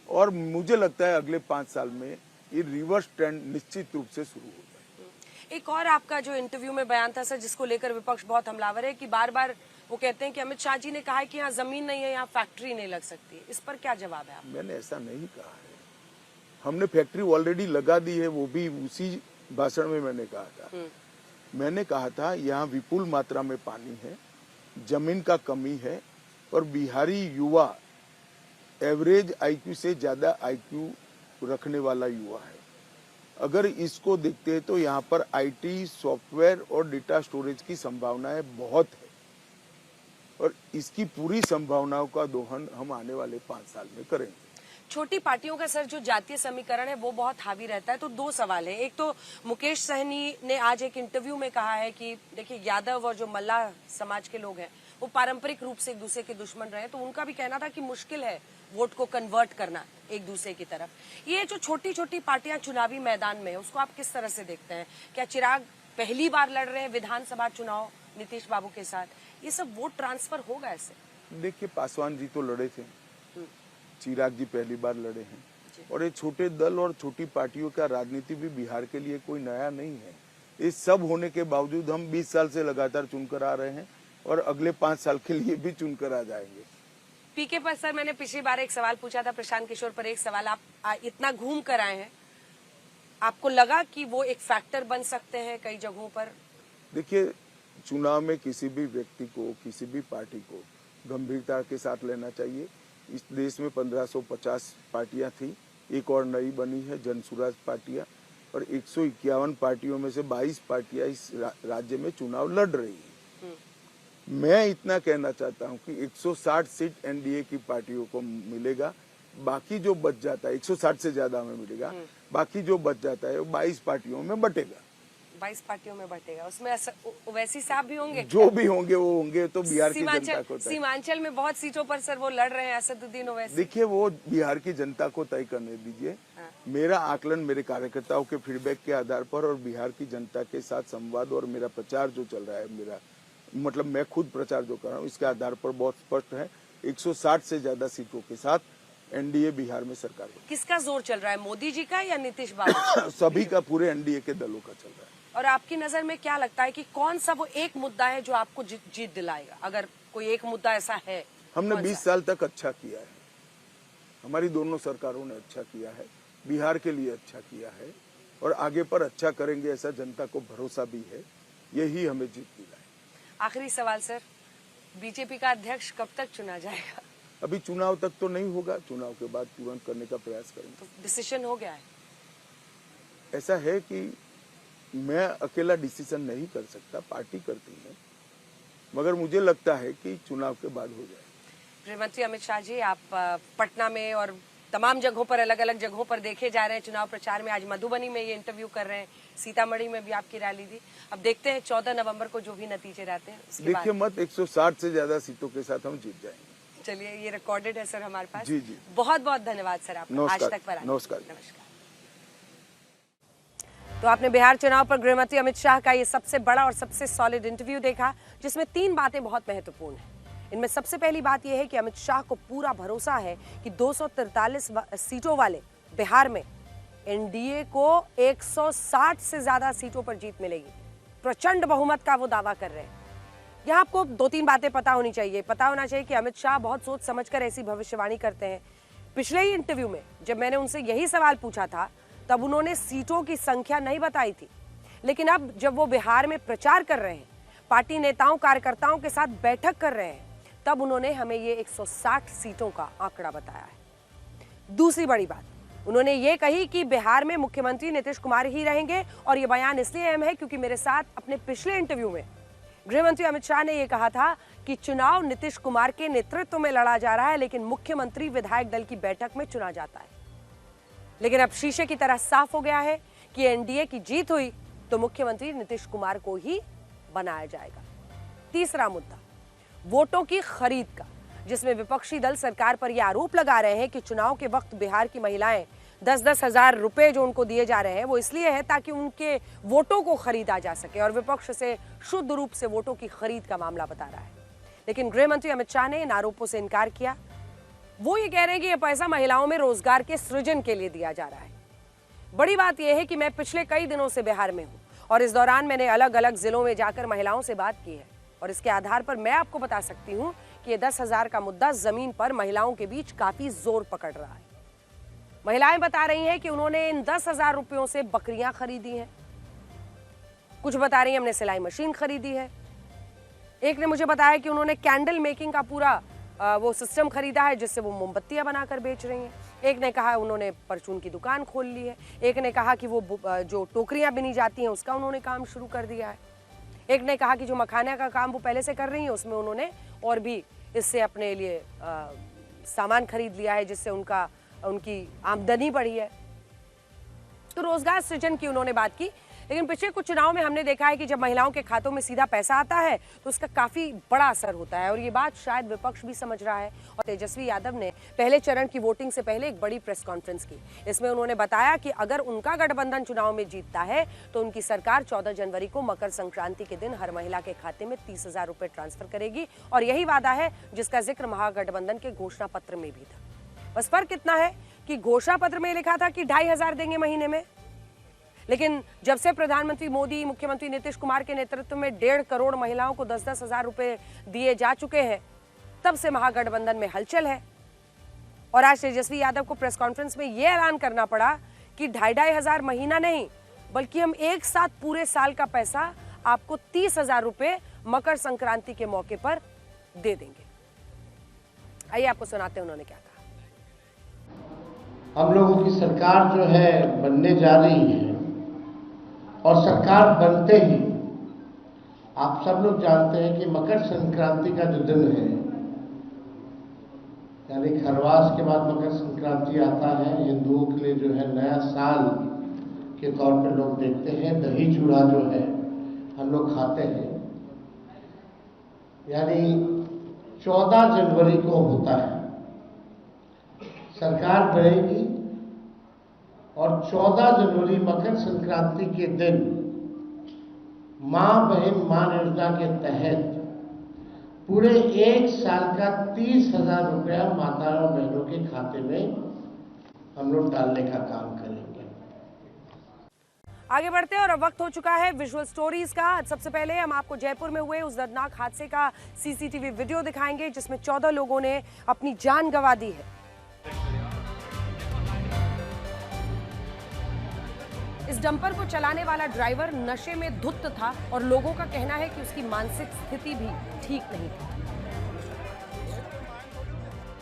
और मुझे लगता है अगले 5 साल में ये रिवर्स ट्रेंड निश्चित रूप से शुरू हो जाएगा। एक और आपका जो इंटरव्यू में बयान था सर, जिसको लेकर विपक्ष बहुत हमलावर है, कि बार बार वो कहते हैं कि अमित शाह जी ने कहा है कि यहाँ जमीन नहीं है, यहाँ फैक्ट्री नहीं लग सकती। इस पर क्या जवाब है आप? मैंने ऐसा नहीं कहा है। हमने फैक्ट्री ऑलरेडी लगा दी है, वो भी उसी भाषण में मैंने कहा था। मैंने कहा था यहाँ विपुल मात्रा में पानी है, जमीन का कमी है और बिहारी युवा एवरेज आईक्यू से ज्यादा आईक्यू रखने वाला युवा है। अगर इसको देखते हैं तो यहाँ पर आईटी, सॉफ्टवेयर और डेटा स्टोरेज की संभावनाएं बहुत है और इसकी पूरी संभावनाओं का दोहन हम आने वाले 5 साल में करेंगे। छोटी पार्टियों का सर जो जातीय समीकरण है वो बहुत हावी रहता है। तो 2 सवाल है। एक तो मुकेश सहनी ने आज एक इंटरव्यू में कहा है कि देखिए, यादव और जो मल्लाह समाज के लोग हैं वो पारंपरिक रूप से एक दूसरे के दुश्मन रहे, तो उनका भी कहना था कि मुश्किल है वोट को कन्वर्ट करना एक दूसरे की तरफ। ये जो छोटी छोटी पार्टियां चुनावी मैदान में है, उसको आप किस तरह से देखते हैं? क्या चिराग पहली बार लड़ रहे हैं विधानसभा चुनाव नीतीश बाबू के साथ? ये सब वोट ट्रांसफर होगा ऐसे? देखिए, पासवान जी तो लड़े थे, चिराग जी पहली बार लड़े हैं और ये छोटे दल और छोटी पार्टियों का राजनीति भी बिहार के लिए कोई नया नहीं है। इस सब होने के बावजूद हम 20 साल से लगातार चुनकर आ रहे हैं और अगले 5 साल के लिए भी चुनकर आ जाएंगे। पीके पर सर मैंने पिछली बार एक सवाल पूछा था, प्रशांत किशोर पर एक सवाल। आप इतना घूम कर आए हैं, आपको लगा कि वो एक फैक्टर बन सकते हैं कई जगहों पर? देखिए, चुनाव में किसी भी व्यक्ति को, किसी भी पार्टी को गंभीरता के साथ लेना चाहिए। इस देश में 1550 पार्टियां थी, एक और नई बनी है जनसुराज पार्टियां, और 151 पार्टियों में से 22 पार्टियां इस राज्य में चुनाव लड़ रही है। मैं इतना कहना चाहता हूं कि 160 सीट एनडीए की पार्टियों को मिलेगा, बाकी जो बच जाता है 160 से ज्यादा में मिलेगा, बाकी जो बच जाता है वो 22 पार्टियों में बटेगा। 22 पार्टियों में बटेगा, उसमें वैसी साहब भी होंगे? जो भी होंगे वो होंगे, तो बिहार की जनता को। सीमांचल में बहुत सीटों पर सर वो लड़ रहे हैं, असदुद्दीन ओवैसी। देखिए, वो बिहार की जनता को तय करने दीजिए। मेरा आकलन मेरे कार्यकर्ताओं के फीडबैक के आधार पर और बिहार की जनता के साथ संवाद और मेरा प्रचार जो चल रहा है, मेरा मतलब मैं खुद प्रचार जो कर रहा हूँ, इसके आधार पर बहुत स्पष्ट है 160 से ज्यादा सीटों के साथ एनडीए बिहार में सरकार बनेगी। किसका जोर चल रहा है, मोदी जी का या नीतीश बाबू? सभी का, पूरे एनडीए के दलों का चल रहा है। और आपकी नजर में क्या लगता है कि कौन सा वो एक मुद्दा है जो आपको जीत दिलाएगा? अगर कोई एक मुद्दा ऐसा है। हमने 20 साल तक अच्छा किया है, हमारी दोनों सरकारों ने अच्छा किया है, बिहार के लिए अच्छा किया है और आगे पर अच्छा करेंगे, ऐसा जनता को भरोसा भी है। यही हमें जीत दिलाए। आखिरी सवाल सर, बीजेपी का अध्यक्ष कब तक चुना जाएगा? अभी चुनाव तक तो नहीं होगा, चुनाव के बाद तुरंत करने का प्रयास करेंगे। तो डिसीजन हो गया है? ऐसा है कि मैं अकेला डिसीजन नहीं कर सकता, पार्टी करती है, मगर मुझे लगता है कि चुनाव के बाद हो जाए। गृहमंत्री अमित शाह जी, आप पटना में और तमाम जगहों पर, अलग अलग जगहों पर देखे जा रहे हैं चुनाव प्रचार में। आज मधुबनी में ये इंटरव्यू कर रहे हैं, सीतामढ़ी में भी आपकी रैली थी। अब देखते हैं 14 नवंबर को जो भी नतीजे रहते हैं उसके बाद। देखिए मत 160 से ज्यादा सीटों के साथ हम जीत जाएंगे। चलिए, ये रिकॉर्डेड है सर हमारे पास। जी जी, बहुत बहुत धन्यवाद सर आपका आज तक पर आने। नमस्कार। तो आपने बिहार चुनाव पर गृहमंत्री अमित शाह का ये सबसे बड़ा और सबसे सॉलिड इंटरव्यू देखा, जिसमें 3 बातें बहुत महत्वपूर्ण हैं। इनमें सबसे पहली बात यह है कि अमित शाह को पूरा भरोसा है कि 243 सीटों वाले बिहार में एनडीए को 160 से ज्यादा सीटों पर जीत मिलेगी। प्रचंड बहुमत का वो दावा कर रहे हैं। यहाँ आपको 2-3 बातें पता होनी चाहिए। पता होना चाहिए कि अमित शाह बहुत सोच समझकर ऐसी भविष्यवाणी करते हैं। पिछले ही इंटरव्यू में जब मैंने उनसे यही सवाल पूछा था, तब उन्होंने सीटों की संख्या नहीं बताई थी, लेकिन अब जब वो बिहार में प्रचार कर रहे हैं, पार्टी नेताओं कार्यकर्ताओं के साथ बैठक कर रहे हैं, तब उन्होंने हमें ये 160 सीटों का आंकड़ा बताया है। दूसरी बड़ी बात, उन्होंने ये कही कि बिहार में मुख्यमंत्री नीतीश कुमार ही रहेंगे, और ये बयान इसलिए अहम है क्योंकि मेरे साथ अपने पिछले इंटरव्यू में गृहमंत्री अमित शाह ने यह कहा था कि चुनाव नीतीश कुमार के नेतृत्व में लड़ा जा रहा है, लेकिन मुख्यमंत्री विधायक दल की बैठक में चुना जाता है। लेकिन अब शीशे की तरह साफ हो गया है कि एनडीए की जीत हुई तो मुख्यमंत्री नीतीश कुमार को ही बनाया जाएगा। तीसरा मुद्दा, वोटों की खरीद का, जिसमें विपक्षी दल सरकार पर यह आरोप लगा रहे हैं कि चुनाव के वक्त बिहार की महिलाएं 10-10 हजार रुपए जो उनको दिए जा रहे हैं वो इसलिए है ताकि उनके वोटों को खरीदा जा सके, और विपक्ष से शुद्ध रूप से वोटों की खरीद का मामला बता रहा है। लेकिन गृहमंत्री अमित शाह ने इन आरोपों से इनकार किया। वो ये कह रहे हैं कि यह पैसा महिलाओं में रोजगार के सृजन के लिए दिया जा रहा है। बड़ी बात यह है कि मैं पिछले कई दिनों से बिहार में हूं, और इस दौरान मैंने अलग अलग जिलों में जाकर महिलाओं से बात की है, और इसके आधार पर मैं आपको बता सकती हूं कि ये 10,000 का मुद्दा जमीन पर महिलाओं के बीच काफी जोर पकड़ रहा है। महिलाएं बता रही हैं कि उन्होंने इन 10,000 रुपयों से बकरियां खरीदी हैं, कुछ बता रही हैं हमने सिलाई मशीन खरीदी है, एक ने मुझे बताया कि उन्होंने कैंडल मेकिंग का पूरा वो सिस्टम खरीदा है जिससे वो मोमबत्तियां बनाकर बेच रही हैं, एक ने कहा उन्होंने परचून की दुकान खोल ली है, एक ने कहा कि वो जो टोकरियां बिनी जाती हैं उसका उन्होंने काम शुरू कर दिया है, एक ने कहा कि जो मखाना का काम वो पहले से कर रही हैं उसमें उन्होंने और भी इससे अपने लिए सामान खरीद लिया है जिससे उनकी आमदनी बढ़ी है। तो रोजगार सृजन की उन्होंने बात की। लेकिन पिछले कुछ चुनाव में हमने देखा है कि जब महिलाओं के खातों में सीधा पैसा आता है तो उसका काफी बड़ा असर होता है, और ये बात शायद विपक्ष भी समझ रहा है। और तेजस्वी यादव ने पहले चरण की वोटिंग से पहले एक बड़ी प्रेस कॉन्फ्रेंस की। इसमें उन्होंने बताया कि अगर उनका गठबंधन चुनाव में जीतता है तो उनकी सरकार 14 जनवरी को मकर संक्रांति के दिन हर महिला के खाते में 30,000 रुपए ट्रांसफर करेगी, और यही वादा है जिसका जिक्र महागठबंधन के घोषणा पत्र में भी था। बस फर्क इतना है कि घोषणा पत्र में लिखा था कि 2,500 देंगे महीने में, लेकिन जब से प्रधानमंत्री मोदी, मुख्यमंत्री नीतीश कुमार के नेतृत्व में 1.5 करोड़ महिलाओं को 10-10 हजार रुपए दिए जा चुके हैं, तब से महागठबंधन में हलचल है। और आज तेजस्वी यादव को प्रेस कॉन्फ्रेंस में यह ऐलान करना पड़ा कि 2,500 हजार महीना नहीं, बल्कि हम एक साथ पूरे साल का पैसा आपको 30,000 रुपए मकर संक्रांति के मौके पर दे देंगे। आइए आपको सुनाते हैं उन्होंने क्या कहा। हम लोगों की सरकार जो है बनने जा रही है, और सरकार बनते ही आप सब लोग जानते हैं कि मकर संक्रांति का जो दिन है, यानी खरवास के बाद मकर संक्रांति आता है, हिंदुओं के लिए जो है नया साल के तौर पर लोग देखते हैं। दही चूड़ा जो है हम लोग खाते हैं, यानी 14 जनवरी को होता है सरकार बनेगी, और 14 जनवरी मकर संक्रांति के दिन मां बहन मान योजना के तहत पूरे एक साल का 30,000 रुपया माताओं बहनों के खाते में हम लोग डालने का काम करेंगे। आगे बढ़ते हैं और अब वक्त हो चुका है विजुअल स्टोरीज का। सबसे पहले हम आपको जयपुर में हुए उस दर्दनाक हादसे का सीसीटीवी वीडियो दिखाएंगे जिसमें 14 लोगों ने अपनी जान गंवा दी है। इस डंपर को चलाने वाला ड्राइवर नशे में धुत था और लोगों का कहना है कि उसकी मानसिक स्थिति भी ठीक नहीं थी।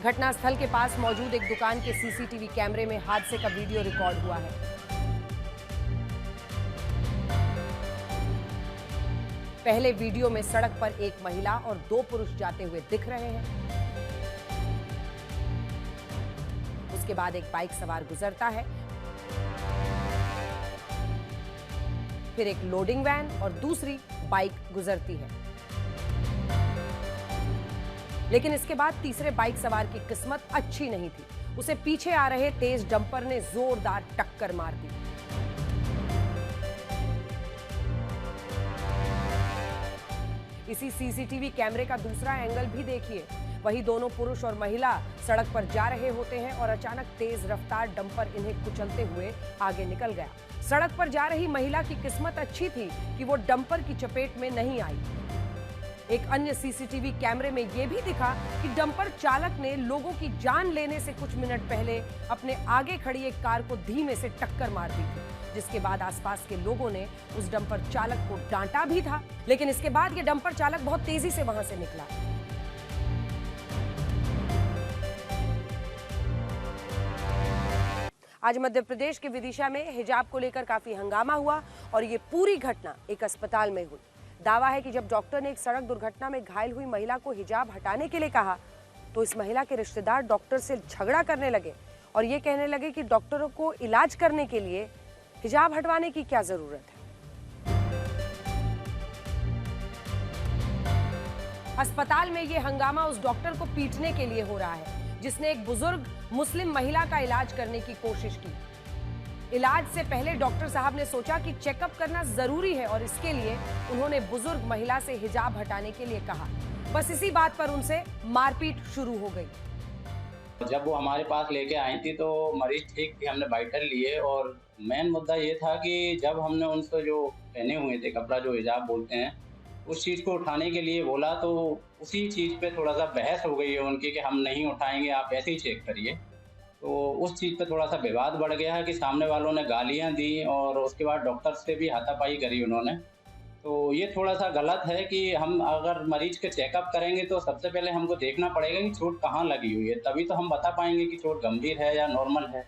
घटनास्थल के पास मौजूद एक दुकान के सीसीटीवी कैमरे में हादसे का वीडियो रिकॉर्ड हुआ है। पहले वीडियो में सड़क पर एक महिला और 2 पुरुष जाते हुए दिख रहे हैं। उसके बाद एक बाइक सवार गुजरता है, फिर एक लोडिंग वैन और दूसरी बाइक गुजरती है। लेकिन इसके बाद तीसरे बाइक सवार की किस्मत अच्छी नहीं थी। उसे पीछे आ रहे तेज डंपर ने जोरदार टक्कर मार दी। इसी सीसीटीवी कैमरे का दूसरा एंगल भी देखिए। वही दोनों पुरुष और महिला सड़क पर जा रहे होते हैं और अचानक तेज रफ्तार डंपर इन्हें कुचलते हुए आगे निकल गया। सड़क पर जा रही महिला की किस्मत अच्छी थी कि वो डंपर की चपेट में नहीं आई। एक अन्य सीसीटीवी कैमरे में यह भी दिखा कि डंपर चालक ने लोगों की जान लेने से कुछ मिनट पहले अपने आगे खड़ी एक कार को धीमे से टक्कर मार दी थी, जिसके बाद आसपास के लोगों ने उस डंपर चालक को डांटा भी था। लेकिन इसके बाद यह डंपर चालक बहुत तेजी से वहां से निकला। आज मध्य प्रदेश के विदिशा में हिजाब को लेकर काफी हंगामा हुआ और ये पूरी घटना एक अस्पताल में हुई। दावा है कि जब डॉक्टर ने एक सड़क दुर्घटना में घायल हुई महिला को हिजाब हटाने के लिए कहा तो इस महिला के रिश्तेदार डॉक्टर से झगड़ा करने लगे और ये कहने लगे कि डॉक्टरों को इलाज करने के लिए हिजाब हटवाने की क्या जरूरत है। अस्पताल में ये हंगामा उस डॉक्टर को पीटने के लिए हो रहा है जिसने एक बुजुर्ग मुस्लिम महिला का इलाज करने की कोशिश की। इलाज से पहले डॉक्टर साहब ने सोचा कि चेकअप करना जरूरी है और इसके लिए उन्होंने बुजुर्ग महिला से हिजाब हटाने के लिए कहा। बस इसी बात पर उनसे मारपीट शुरू हो गई। जब वो हमारे पास लेके आई थी तो मरीज ठीक थी, हमने बाइटर लिए और मेन मुद्दा ये था कि जब हमने उनसे जो पहने हुए थे कपड़ा जो हिजाब बोलते हैं उस चीज़ को उठाने के लिए बोला तो उसी चीज़ पे थोड़ा सा बहस हो गई है उनकी कि हम नहीं उठाएंगे, आप ऐसे ही चेक करिए। तो उस चीज़ पे थोड़ा सा विवाद बढ़ गया है कि सामने वालों ने गालियां दी और उसके बाद डॉक्टर से भी हाथापाई करी उन्होंने। तो ये थोड़ा सा गलत है कि हम अगर मरीज के चेकअप करेंगे तो सबसे पहले हमको देखना पड़ेगा कि चोट कहाँ लगी हुई है, तभी तो हम बता पाएंगे कि चोट गंभीर है या नॉर्मल है।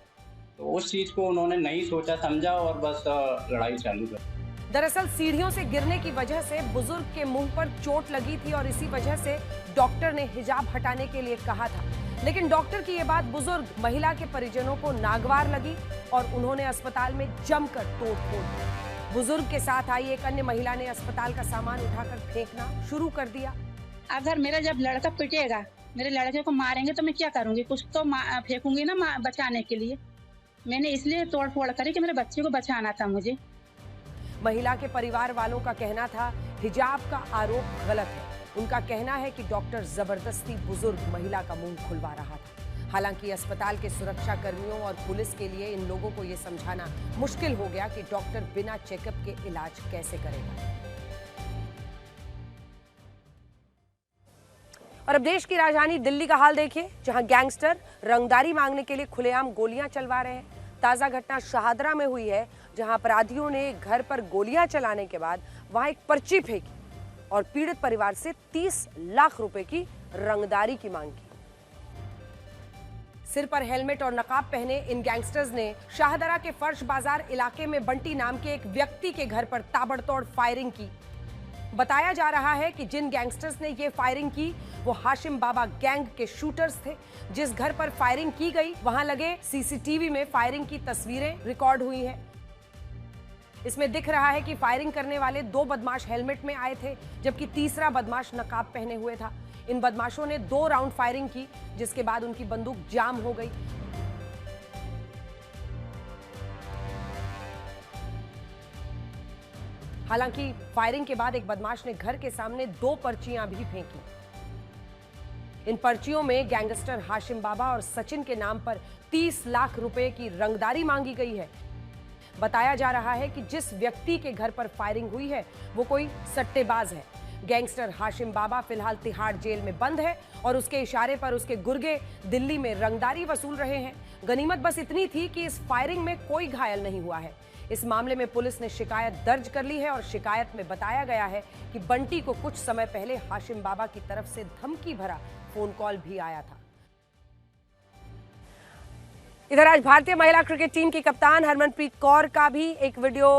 तो उस चीज़ को उन्होंने नहीं सोचा समझा और बस लड़ाई चालू कर। दरअसल सीढ़ियों से गिरने की वजह से बुजुर्ग के मुंह पर चोट लगी थी और इसी वजह से डॉक्टर ने हिजाब हटाने के लिए कहा था। लेकिन डॉक्टर की ये बात बुजुर्ग महिला के परिजनों को नागवार लगी और उन्होंने अस्पताल में जमकर तोड़फोड़ की। बुजुर्ग के साथ आई एक अन्य महिला ने अस्पताल का सामान उठाकर फेंकना शुरू कर दिया। अगर मेरा जब लड़का पिटेगा, मेरे लड़के को मारेंगे तो मैं क्या करूंगी? कुछ तो फेंकूंगी ना बचाने के लिए। मैंने इसलिए तोड़फोड़ करी कि मेरे बच्चे को बचाना था मुझे। महिला के परिवार वालों का कहना था हिजाब का आरोप गलत है। उनका कहना है कि डॉक्टर जबरदस्ती बुजुर्ग महिला का मुंह खुलवा रहा था। हालांकि अस्पताल के सुरक्षा कर्मियों और पुलिस के लिए इन लोगों को यह समझाना मुश्किल हो गया कि डॉक्टर बिना चेकअप के इलाज कैसे करेगा। और अब देश की राजधानी दिल्ली का हाल देखिए, जहां गैंगस्टर रंगदारी मांगने के लिए खुलेआम गोलियां चलवा रहे हैं। ताजा घटना शाहदरा में हुई है, जहां अपराधियों ने घर पर गोलियां चलाने के बाद वहां एक पर्ची फेंकी और पीड़ित परिवार से 30 लाख रुपए की रंगदारी की मांग की। सिर पर हेलमेट और नकाब पहने इन गैंगस्टर्स ने शाहदरा के फर्श बाजार इलाके में बंटी नाम के एक व्यक्ति के घर पर ताबड़तोड़ फायरिंग की। बताया जा रहा है कि जिन गैंगस्टर्स ने ये फायरिंग की वो हाशिम बाबा गैंग के शूटर्स थे। जिस घर पर फायरिंग की गई वहां लगे सीसीटीवी में फायरिंग की तस्वीरें रिकॉर्ड हुई हैं। इसमें दिख रहा है कि फायरिंग करने वाले 2 बदमाश हेलमेट में आए थे, जबकि तीसरा बदमाश नकाब पहने हुए था। इन बदमाशों ने 2 राउंड फायरिंग की, जिसके बाद उनकी बंदूक जाम हो गई। हालांकि फायरिंग के बाद एक बदमाश ने घर के सामने 2 पर्चियां भी फेंकी। इन पर्चियों में गैंगस्टर हाशिम बाबा और सचिन के नाम पर 30 लाख रुपए की रंगदारी मांगी गई है। बताया जा रहा है कि जिस व्यक्ति के घर पर फायरिंग हुई है वो कोई सट्टेबाज है। गैंगस्टर हाशिम बाबा फिलहाल तिहाड़ जेल में बंद है और उसके इशारे पर उसके गुर्गे दिल्ली में रंगदारी वसूल रहे हैं। गनीमत बस इतनी थी कि इस फायरिंग में कोई घायल नहीं हुआ है। इस मामले में पुलिस ने शिकायत दर्ज कर ली है और शिकायत में बताया गया है कि बंटी को कुछ समय पहले हाशिम बाबा की तरफ से धमकी भरा फोन कॉल भी आया था। इधर आज भारतीय महिला क्रिकेट टीम की कप्तान हरमनप्रीत कौर का भी एक वीडियो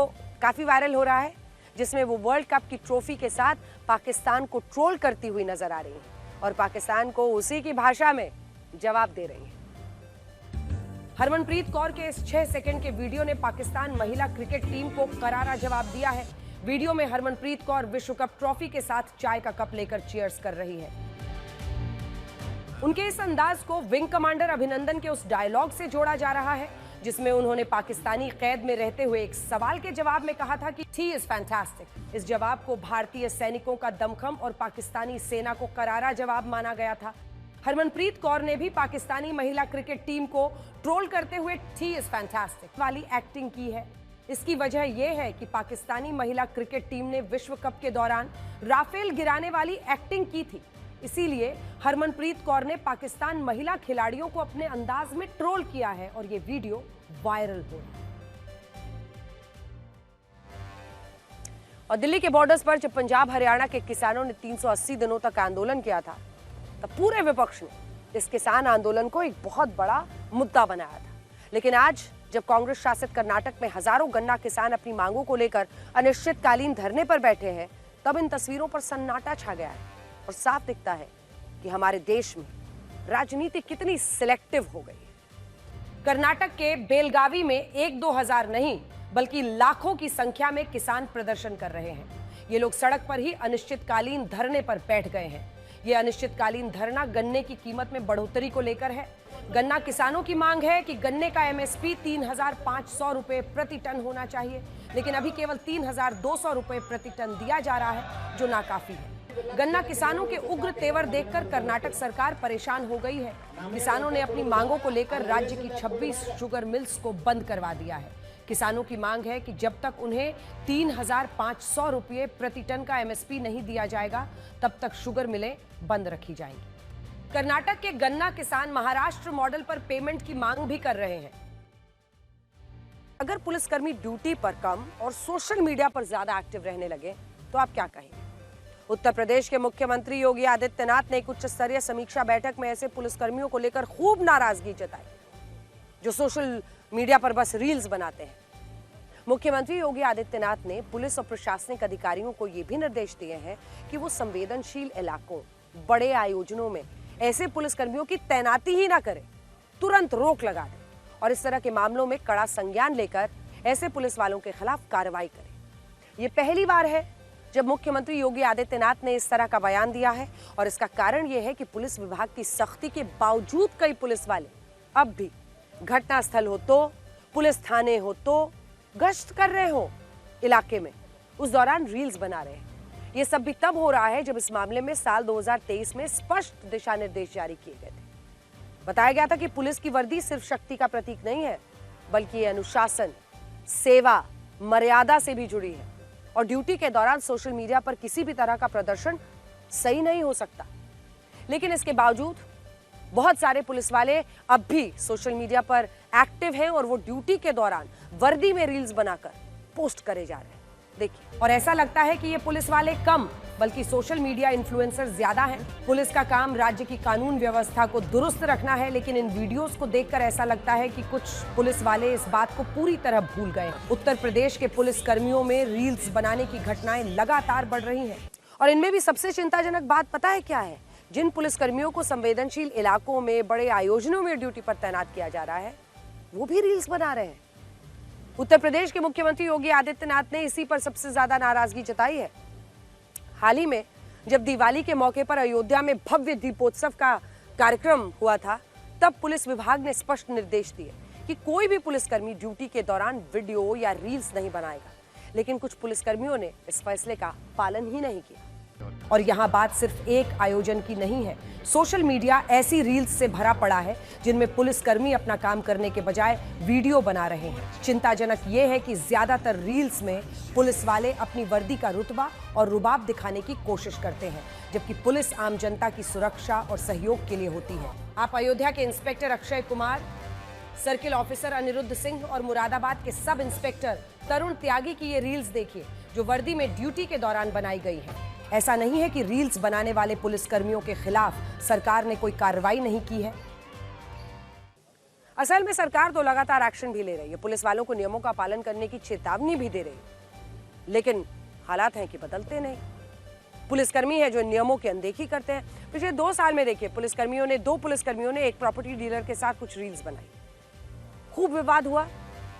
काफी वायरल हो रहा है, जिसमें वो वर्ल्ड कप की ट्रॉफी के साथ पाकिस्तान को ट्रोल करती हुई नजर आ रही हैं और पाकिस्तान को उसी की भाषा में जवाब दे रही हैं। हरमनप्रीत कौर के इस 6 सेकंड के वीडियो ने पाकिस्तान महिला क्रिकेट टीम को करारा जवाब दिया है। वीडियो में हरमनप्रीत कौर विश्व कप ट्रॉफी के साथ चाय का कप लेकर चीयर्स कर रही है। उनके इस अंदाज को विंग कमांडर अभिनंदन के उस डायलॉग से जोड़ा जा रहा है, जिसमें उन्होंने पाकिस्तानी कैद में रहते हुए एक सवाल के जवाब में कहा था कि टी इज फैंटास्टिक। इस जवाब को भारतीय सैनिकों का दमखम और पाकिस्तानी सेना को करारा जवाब माना गया था। हरमनप्रीत कौर ने भी पाकिस्तानी महिला क्रिकेट टीम को ट्रोल करते हुए टी इज फैंटास्टिक वाली एक्टिंग की है। इसकी वजह यह है कि पाकिस्तानी महिला क्रिकेट टीम ने विश्व कप के दौरान राफेल गिराने वाली एक्टिंग की थी, इसीलिए हरमनप्रीत कौर ने पाकिस्तान महिला खिलाड़ियों को अपने अंदाज में ट्रोल किया है और ये वीडियो वायरल हो रहा है। और दिल्ली के बॉर्डर्स पर जब पंजाब हरियाणा के किसानों ने 380 दिनों तक आंदोलन किया था, तब पूरे विपक्ष ने इस किसान आंदोलन को एक बहुत बड़ा मुद्दा बनाया था। लेकिन आज जब कांग्रेस शासित कर्नाटक में हजारों गन्ना किसान अपनी मांगों को लेकर अनिश्चितकालीन धरने पर बैठे हैं, तब इन तस्वीरों पर सन्नाटा छा गया है और साफ दिखता है कि हमारे देश में राजनीति कितनी सिलेक्टिव हो गई है। कर्नाटक के बेलगावी में 1-2 हजार नहीं बल्कि लाखों की संख्या में किसान प्रदर्शन कर रहे हैं। ये लोग सड़क पर ही अनिश्चितकालीन धरने पर बैठ गए हैं। ये अनिश्चितकालीन धरना गन्ने की कीमत में बढ़ोतरी को लेकर है। गन्ना किसानों की मांग है कि गन्ने का एमएसपी 3,500 रुपए प्रति टन होना चाहिए, लेकिन अभी केवल 3,200 रुपए प्रति टन दिया जा रहा है, जो नाकाफी है। गन्ना किसानों के उग्र तेवर देखकर कर्नाटक सरकार परेशान हो गई है। किसानों ने अपनी मांगों को लेकर राज्य की 26 शुगर मिल्स को बंद करवा दिया है। किसानों की मांग है कि जब तक उन्हें 3,500 रुपये प्रति टन का एमएसपी नहीं दिया जाएगा, तब तक शुगर मिलें बंद रखी जाएंगी। कर्नाटक के गन्ना किसान महाराष्ट्र मॉडल पर पेमेंट की मांग भी कर रहे हैं। अगर पुलिसकर्मी ड्यूटी पर कम और सोशल मीडिया पर ज्यादा एक्टिव रहने लगे तो आप क्या कहेंगे? उत्तर प्रदेश के मुख्यमंत्री योगी आदित्यनाथ ने एक उच्च स्तरीय समीक्षा बैठक में ऐसे पुलिसकर्मियों को लेकर खूब नाराजगी जताई जो सोशल मीडिया पर बस रील्स बनाते हैं। मुख्यमंत्री योगी आदित्यनाथ ने पुलिस और प्रशासनिक अधिकारियों को यह भी निर्देश दिए हैं कि वो संवेदनशील इलाकों, बड़े आयोजनों में ऐसे पुलिसकर्मियों की तैनाती ही ना करें, तुरंत रोक लगा दें और इस तरह के मामलों में कड़ा संज्ञान लेकर ऐसे पुलिस वालों के खिलाफ कार्रवाई करें। ये पहली बार है जब मुख्यमंत्री योगी आदित्यनाथ ने इस तरह का बयान दिया है और इसका कारण यह है कि पुलिस विभाग की सख्ती के बावजूद कई पुलिस वाले अब भी घटनास्थल हो तो, पुलिस थाने हो तो, गश्त कर रहे हो इलाके में, उस दौरान रील्स बना रहे हैं। ये सब भी तब हो रहा है जब इस मामले में साल 2023 में स्पष्ट दिशा निर्देश जारी किए गए थे। बताया गया था कि पुलिस की वर्दी सिर्फ शक्ति का प्रतीक नहीं है, बल्कि ये अनुशासन, सेवा, मर्यादा से भी जुड़ी है और ड्यूटी के दौरान सोशल मीडिया पर किसी भी तरह का प्रदर्शन सही नहीं हो सकता। लेकिन इसके बावजूद बहुत सारे पुलिस वाले अब भी सोशल मीडिया पर एक्टिव हैं और वो ड्यूटी के दौरान वर्दी में रील्स बनाकर पोस्ट करे जा रहे हैं। देखिए, और ऐसा लगता है कि ये पुलिस वाले कम बल्कि सोशल मीडिया इन्फ्लुएंसर ज्यादा हैं। पुलिस का काम राज्य की कानून व्यवस्था को दुरुस्त रखना है, लेकिन इन वीडियोस को देखकर ऐसा लगता है कि कुछ पुलिस वाले इस बात को पूरी तरह भूल गए। उत्तर प्रदेश के पुलिस कर्मियों में रील्स बनाने की घटनाएं लगातार बढ़ रही हैं और इनमें भी सबसे चिंताजनक बात पता है क्या है? जिन पुलिसकर्मियों को संवेदनशील इलाकों में, बड़े आयोजनों में ड्यूटी पर तैनात किया जा रहा है, वो भी रील्स बना रहे हैं। उत्तर प्रदेश के मुख्यमंत्री योगी आदित्यनाथ ने इसी पर सबसे ज्यादा नाराजगी जताई है। हाल ही में जब दिवाली के मौके पर अयोध्या में भव्य दीपोत्सव का कार्यक्रम हुआ था, तब पुलिस विभाग ने स्पष्ट निर्देश दिए कि कोई भी पुलिसकर्मी ड्यूटी के दौरान वीडियो या रील्स नहीं बनाएगा। लेकिन कुछ पुलिसकर्मियों ने इस फैसले का पालन ही नहीं किया। और यहाँ बात सिर्फ एक आयोजन की नहीं है। सोशल मीडिया ऐसी रील्स से भरा पड़ा है जिनमें पुलिसकर्मी अपना काम करने के बजाय वीडियो बना रहे हैं। चिंताजनक ये है कि ज्यादातर रील्स में पुलिस वाले अपनी वर्दी का रुतबा और रुबाब दिखाने की कोशिश करते हैं, जबकि पुलिस आम जनता की सुरक्षा और सहयोग के लिए होती है। आप अयोध्या के inspector Akshay Kumar, circle officer Anirudh Singh और मुरादाबाद के सब इंस्पेक्टर तरुण त्यागी की ये रील्स देखिए, जो वर्दी में ड्यूटी के दौरान बनाई गई है। ऐसा नहीं है कि रील्स बनाने वाले पुलिसकर्मियों के खिलाफ सरकार ने कोई कार्रवाई नहीं की है। असल में सरकार तो लगातार एक्शन भी ले रही है, पुलिस वालों को नियमों का पालन करने की चेतावनी भी दे रही है, लेकिन हालात हैं कि बदलते नहीं। पुलिसकर्मी है जो नियमों की अनदेखी करते हैं। पिछले 2 साल में देखिए, दो पुलिसकर्मियों ने एक प्रॉपर्टी डीलर के साथ कुछ रील्स बनाई, खूब विवाद हुआ।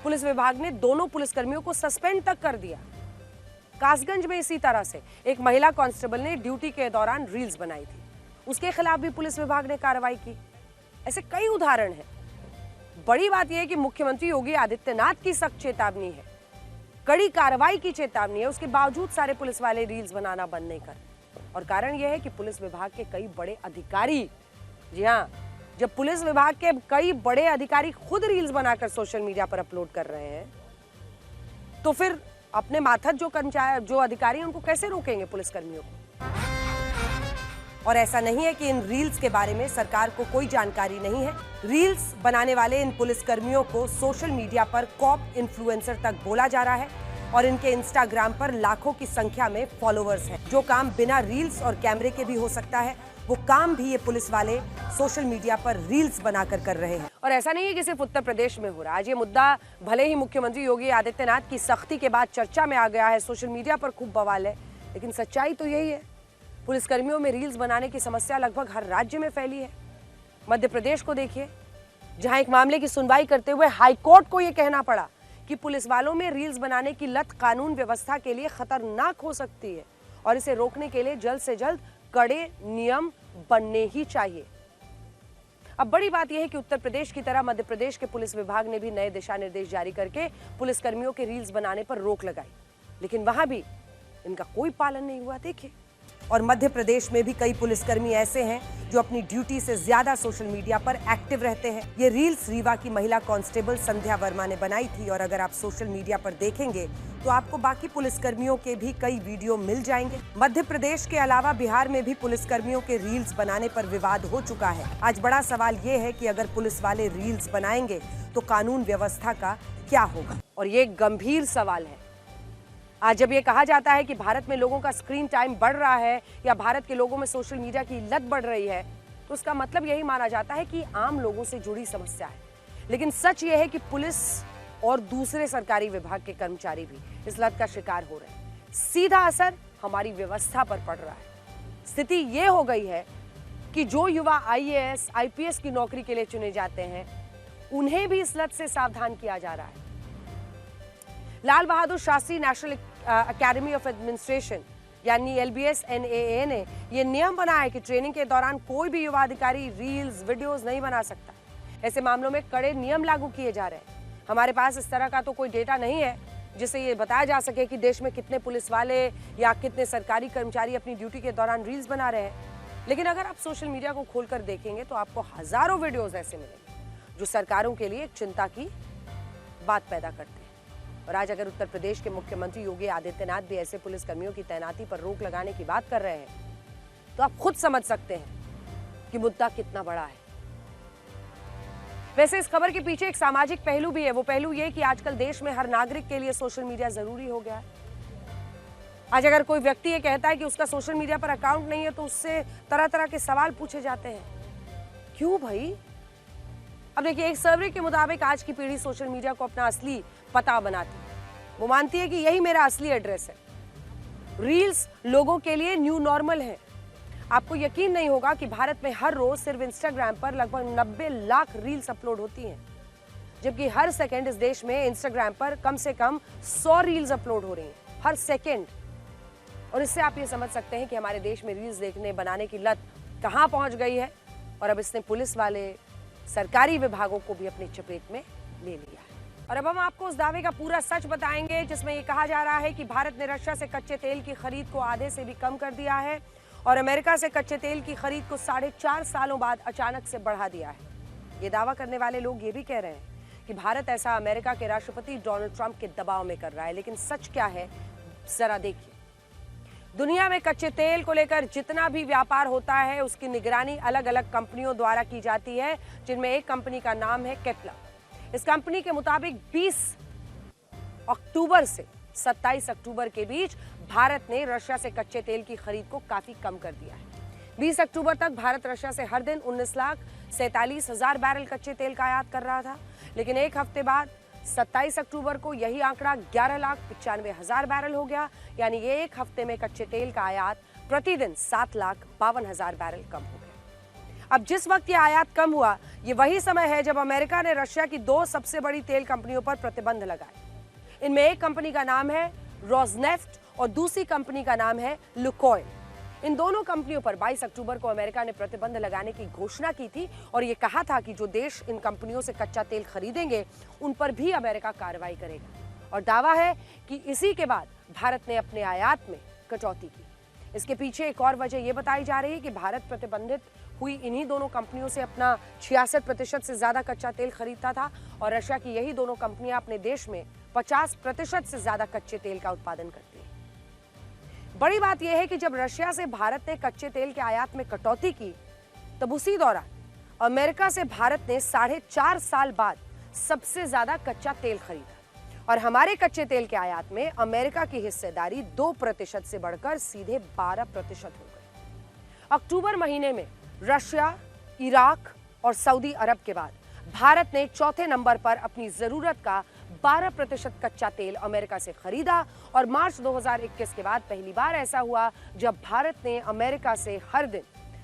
पुलिस विभाग ने दोनों पुलिसकर्मियों को सस्पेंड तक कर दिया। कासगंज में इसी तरह से एक महिला कांस्टेबल ने ड्यूटी के दौरान रील्स बनाई थी, उसके खिलाफ भी पुलिस विभाग ने कार्रवाई की। ऐसे कई उदाहरण हैं। बड़ी बात यह है कि मुख्यमंत्री योगी आदित्यनाथ की सख्त चेतावनी है, कड़ी कार्रवाई की चेतावनी है, उसके बावजूद सारे पुलिस वाले रील्स बनाना बंद नहीं कर। और कारण यह है कि पुलिस विभाग के कई बड़े अधिकारी, जी हाँ, जब पुलिस विभाग के कई बड़े अधिकारी खुद रील्स बनाकर सोशल मीडिया पर अपलोड कर रहे हैं, तो फिर अपने माथत जो अधिकारी हैं उनको कैसे रोकेंगे पुलिसकर्मियों को? और ऐसा नहीं है कि इन रील्स के बारे में सरकार को कोई जानकारी नहीं है। रील्स बनाने वाले इन पुलिसकर्मियों को सोशल मीडिया पर कॉप इन्फ्लुएंसर तक बोला जा रहा है और इनके इंस्टाग्राम पर लाखों की संख्या में फॉलोअर्स हैं। जो काम बिना रील्स और कैमरे के भी हो सकता है, वो काम भी ये पुलिस वाले सोशल मीडिया पर रील्स बनाकर कर रहे हैं। और ऐसा नहीं है कि सिर्फ उत्तर प्रदेश में हो रहा है। आज ये मुद्दा भले ही मुख्यमंत्री योगी आदित्यनाथ की सख्ती के बाद चर्चा में आ गया है, सोशल मीडिया पर खूब बवाल है, लेकिन सच्चाई तो यही है, पुलिसकर्मियों में रील्स बनाने की समस्या लगभग हर राज्य में फैली है। मध्य प्रदेश को देखिए, जहां एक मामले की सुनवाई करते हुए हाईकोर्ट को यह कहना पड़ा कि पुलिस वालों में रील्स बनाने की लत कानून व्यवस्था के लिए खतरनाक हो सकती है और इसे रोकने के लिए जल्द से जल्द कड़े नियम बनने ही चाहिए। अब बड़ी बात यह है कि उत्तर प्रदेश की तरह मध्य प्रदेश के पुलिस विभाग ने भी नए दिशा निर्देश जारी करके पुलिसकर्मियों के रील्स बनाने पर रोक लगाई, लेकिन वहां भी इनका कोई पालन नहीं हुआ। देखिए, और मध्य प्रदेश में भी कई पुलिसकर्मी ऐसे हैं जो अपनी ड्यूटी से ज्यादा सोशल मीडिया पर एक्टिव रहते हैं। ये रील्स रीवा की महिला कांस्टेबल संध्या वर्मा ने बनाई थी और अगर आप सोशल मीडिया पर देखेंगे तो आपको बाकी पुलिसकर्मियों के भी कई वीडियो मिल जाएंगे। मध्य प्रदेश के अलावा बिहार में भी पुलिसकर्मियों के रील्स बनाने पर विवाद हो चुका है। आज बड़ा सवाल ये है कि अगर पुलिस वाले रील्स बनाएंगे तो कानून व्यवस्था का क्या होगा? और ये गंभीर सवाल है। आज जब ये कहा जाता है कि भारत में लोगों का स्क्रीन टाइम बढ़ रहा है या भारत के लोगों में सोशल मीडिया की लत बढ़ रही है, तो उसका मतलब यही माना जाता है कि आम लोगों से जुड़ी समस्या है। लेकिन सच ये है कि पुलिस और दूसरे सरकारी विभाग के कर्मचारी भी इस लत का शिकार हो रहे हैं। सीधा असर हमारी व्यवस्था पर पड़ रहा है। स्थिति ये हो गई है कि जो युवा IAS, IPS की नौकरी के लिए चुने जाते हैं, उन्हें भी इस लत से सावधान किया जा रहा है। Lal Bahadur Shastri national academy of administration यानी LBS NAA ने यह नियम बनाया है कि ट्रेनिंग के दौरान कोई भी युवा अधिकारी रील्स, वीडियोस नहीं बना सकता। ऐसे मामलों में कड़े नियम लागू किए जा रहे हैं। हमारे पास इस तरह का तो कोई डेटा नहीं है जिससे ये बताया जा सके कि देश में कितने पुलिस वाले या कितने सरकारी कर्मचारी अपनी ड्यूटी के दौरान रील्स बना रहे हैं। लेकिन अगर आप सोशल मीडिया को खोलकर देखेंगे तो आपको हजारों वीडियोस ऐसे मिलेंगे जो सरकारों के लिए एक चिंता की बात पैदा करते हैं। और आज अगर उत्तर प्रदेश के मुख्यमंत्री योगी आदित्यनाथ भी ऐसे पुलिसकर्मियों की तैनाती पर रोक लगाने की बात कर रहे हैं, तो आप खुद समझ सकते हैं कि मुद्दा कितना बड़ा है। वैसे इस खबर के पीछे एक सामाजिक पहलू भी है। वो पहलू ये कि आजकल देश में हर नागरिक के लिए सोशल मीडिया जरूरी हो गया है। आज अगर कोई व्यक्ति ये कहता है कि उसका सोशल मीडिया पर अकाउंट नहीं है तो उससे तरह तरह के सवाल पूछे जाते हैं। क्यों भाई? अब देखिए, एक सर्वे के मुताबिक आज की पीढ़ी सोशल मीडिया को अपना असली पता बनाती है। वो मानती है कि यही मेरा असली एड्रेस है। रील्स लोगों के लिए न्यू नॉर्मल है। आपको यकीन नहीं होगा कि भारत में हर रोज सिर्फ इंस्टाग्राम पर लगभग 90 लाख रील्स अपलोड होती हैं, जबकि हर सेकंड इस देश में इंस्टाग्राम पर कम से कम 100 रील्स अपलोड हो रही हैं हर सेकंड। और इससे आप ये समझ सकते हैं कि हमारे देश में रील्स देखने बनाने की लत कहां पहुंच गई है और अब इसने पुलिस वाले, सरकारी विभागों को भी अपनी चपेट में ले लिया है। और अब हम आपको उस दावे का पूरा सच बताएंगे जिसमें ये कहा जा रहा है कि भारत ने रशिया से कच्चे तेल की खरीद को आधे से भी कम कर दिया है और अमेरिका से कच्चे तेल की खरीद को 4.5 सालों बाद अचानक से बढ़ा दिया है। ये दावा करने वाले लोग ये भी कह रहे हैं कि भारत ऐसा अमेरिका के राष्ट्रपति डोनाल्ड ट्रंप के दबाव में कर रहा है। लेकिन सच क्या है, जरा देखिए। दुनिया में कच्चे तेल को लेकर जितना भी व्यापार होता है उसकी निगरानी अलग अलग कंपनियों द्वारा की जाती है, जिनमें एक कंपनी का नाम है केपलर। इस कंपनी के मुताबिक 20 अक्टूबर से 27 अक्टूबर के बीच भारत ने रशिया से कच्चे तेल की खरीद को काफी कम कर दिया है। 20 अक्टूबर तक भारत रशिया से हर दिन 19,47,000 बैरल कच्चे तेल का आयात कर रहा था, लेकिन एक हफ्ते बाद 27 अक्टूबर को यही आंकड़ा 11,95,000 बैरल हो गया। यानी ये एक हफ्ते में कच्चे तेल का आयात प्रतिदिन 7,52,000 बैरल कम हो गया। अब जिस वक्त ये आयात कम हुआ, ये वही समय है जब अमेरिका ने रशिया की 2 सबसे बड़ी तेल कंपनियों पर प्रतिबंध लगाए। इनमें एक कंपनी का नाम है रोजनेफ्ट और दूसरी कंपनी का नाम है लुकोइल। इन दोनों कंपनियों पर 22 अक्टूबर को अमेरिका ने प्रतिबंध लगाने की घोषणा की थी और ये कहा था कि जो देश इन कंपनियों से कच्चा तेल खरीदेंगे उन पर भी अमेरिका कार्रवाई करेगा। और दावा है कि इसी के बाद भारत ने अपने आयात में कटौती की। इसके पीछे एक और वजह यह बताई जा रही है कि भारत प्रतिबंधित हुई इन्हीं दोनों कंपनियों से अपना 66% से ज्यादा कच्चा तेल खरीदता था और रशिया की यही दोनों कंपनियां अपने देश में 50% से ज्यादा कच्चे तेल का उत्पादन करती हैं। बड़ी बात यह है कि जब रशिया से भारत ने कच्चे तेल के आयात में कटौती की, तब उसी दौरान अमेरिका से भारत ने 4.5 साल बाद सबसे ज्यादा कच्चा तेल खरीदा और हमारे कच्चे तेल के आयात में अमेरिका की हिस्सेदारी 2% से बढ़कर सीधे 12% हो गई। अक्टूबर महीने में रशिया, इराक और सऊदी अरब के बाद भारत ने चौथे नंबर पर अपनी जरूरत का 12% कच्चा तेल अमेरिका से खरीदा और मार्च 2021 के बाद पहली बार ऐसा हुआ जब भारत ने अमेरिका से हर दिन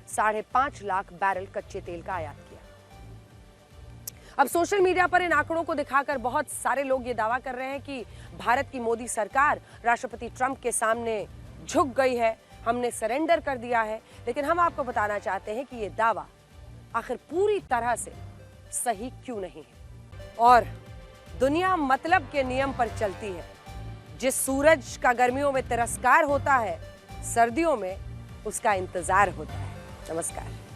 5.5 लाख बैरल कच्चे तेल का आयात किया। अब सोशल मीडिया पर इन आंकड़ों को दिखाकर बहुत सारे लोग ये दावा कर रहे हैं कि भारत की मोदी सरकार राष्ट्रपति ट्रंप के सामने झुक गई है, हमने सरेंडर कर दिया है। लेकिन हम आपको बताना चाहते हैं कि ये दावा आखिर पूरी तरह से सही क्यों नहीं है। और दुनिया मतलब के नियम पर चलती है। जिस सूरज का गर्मियों में तिरस्कार होता है, सर्दियों में उसका इंतजार होता है। नमस्कार।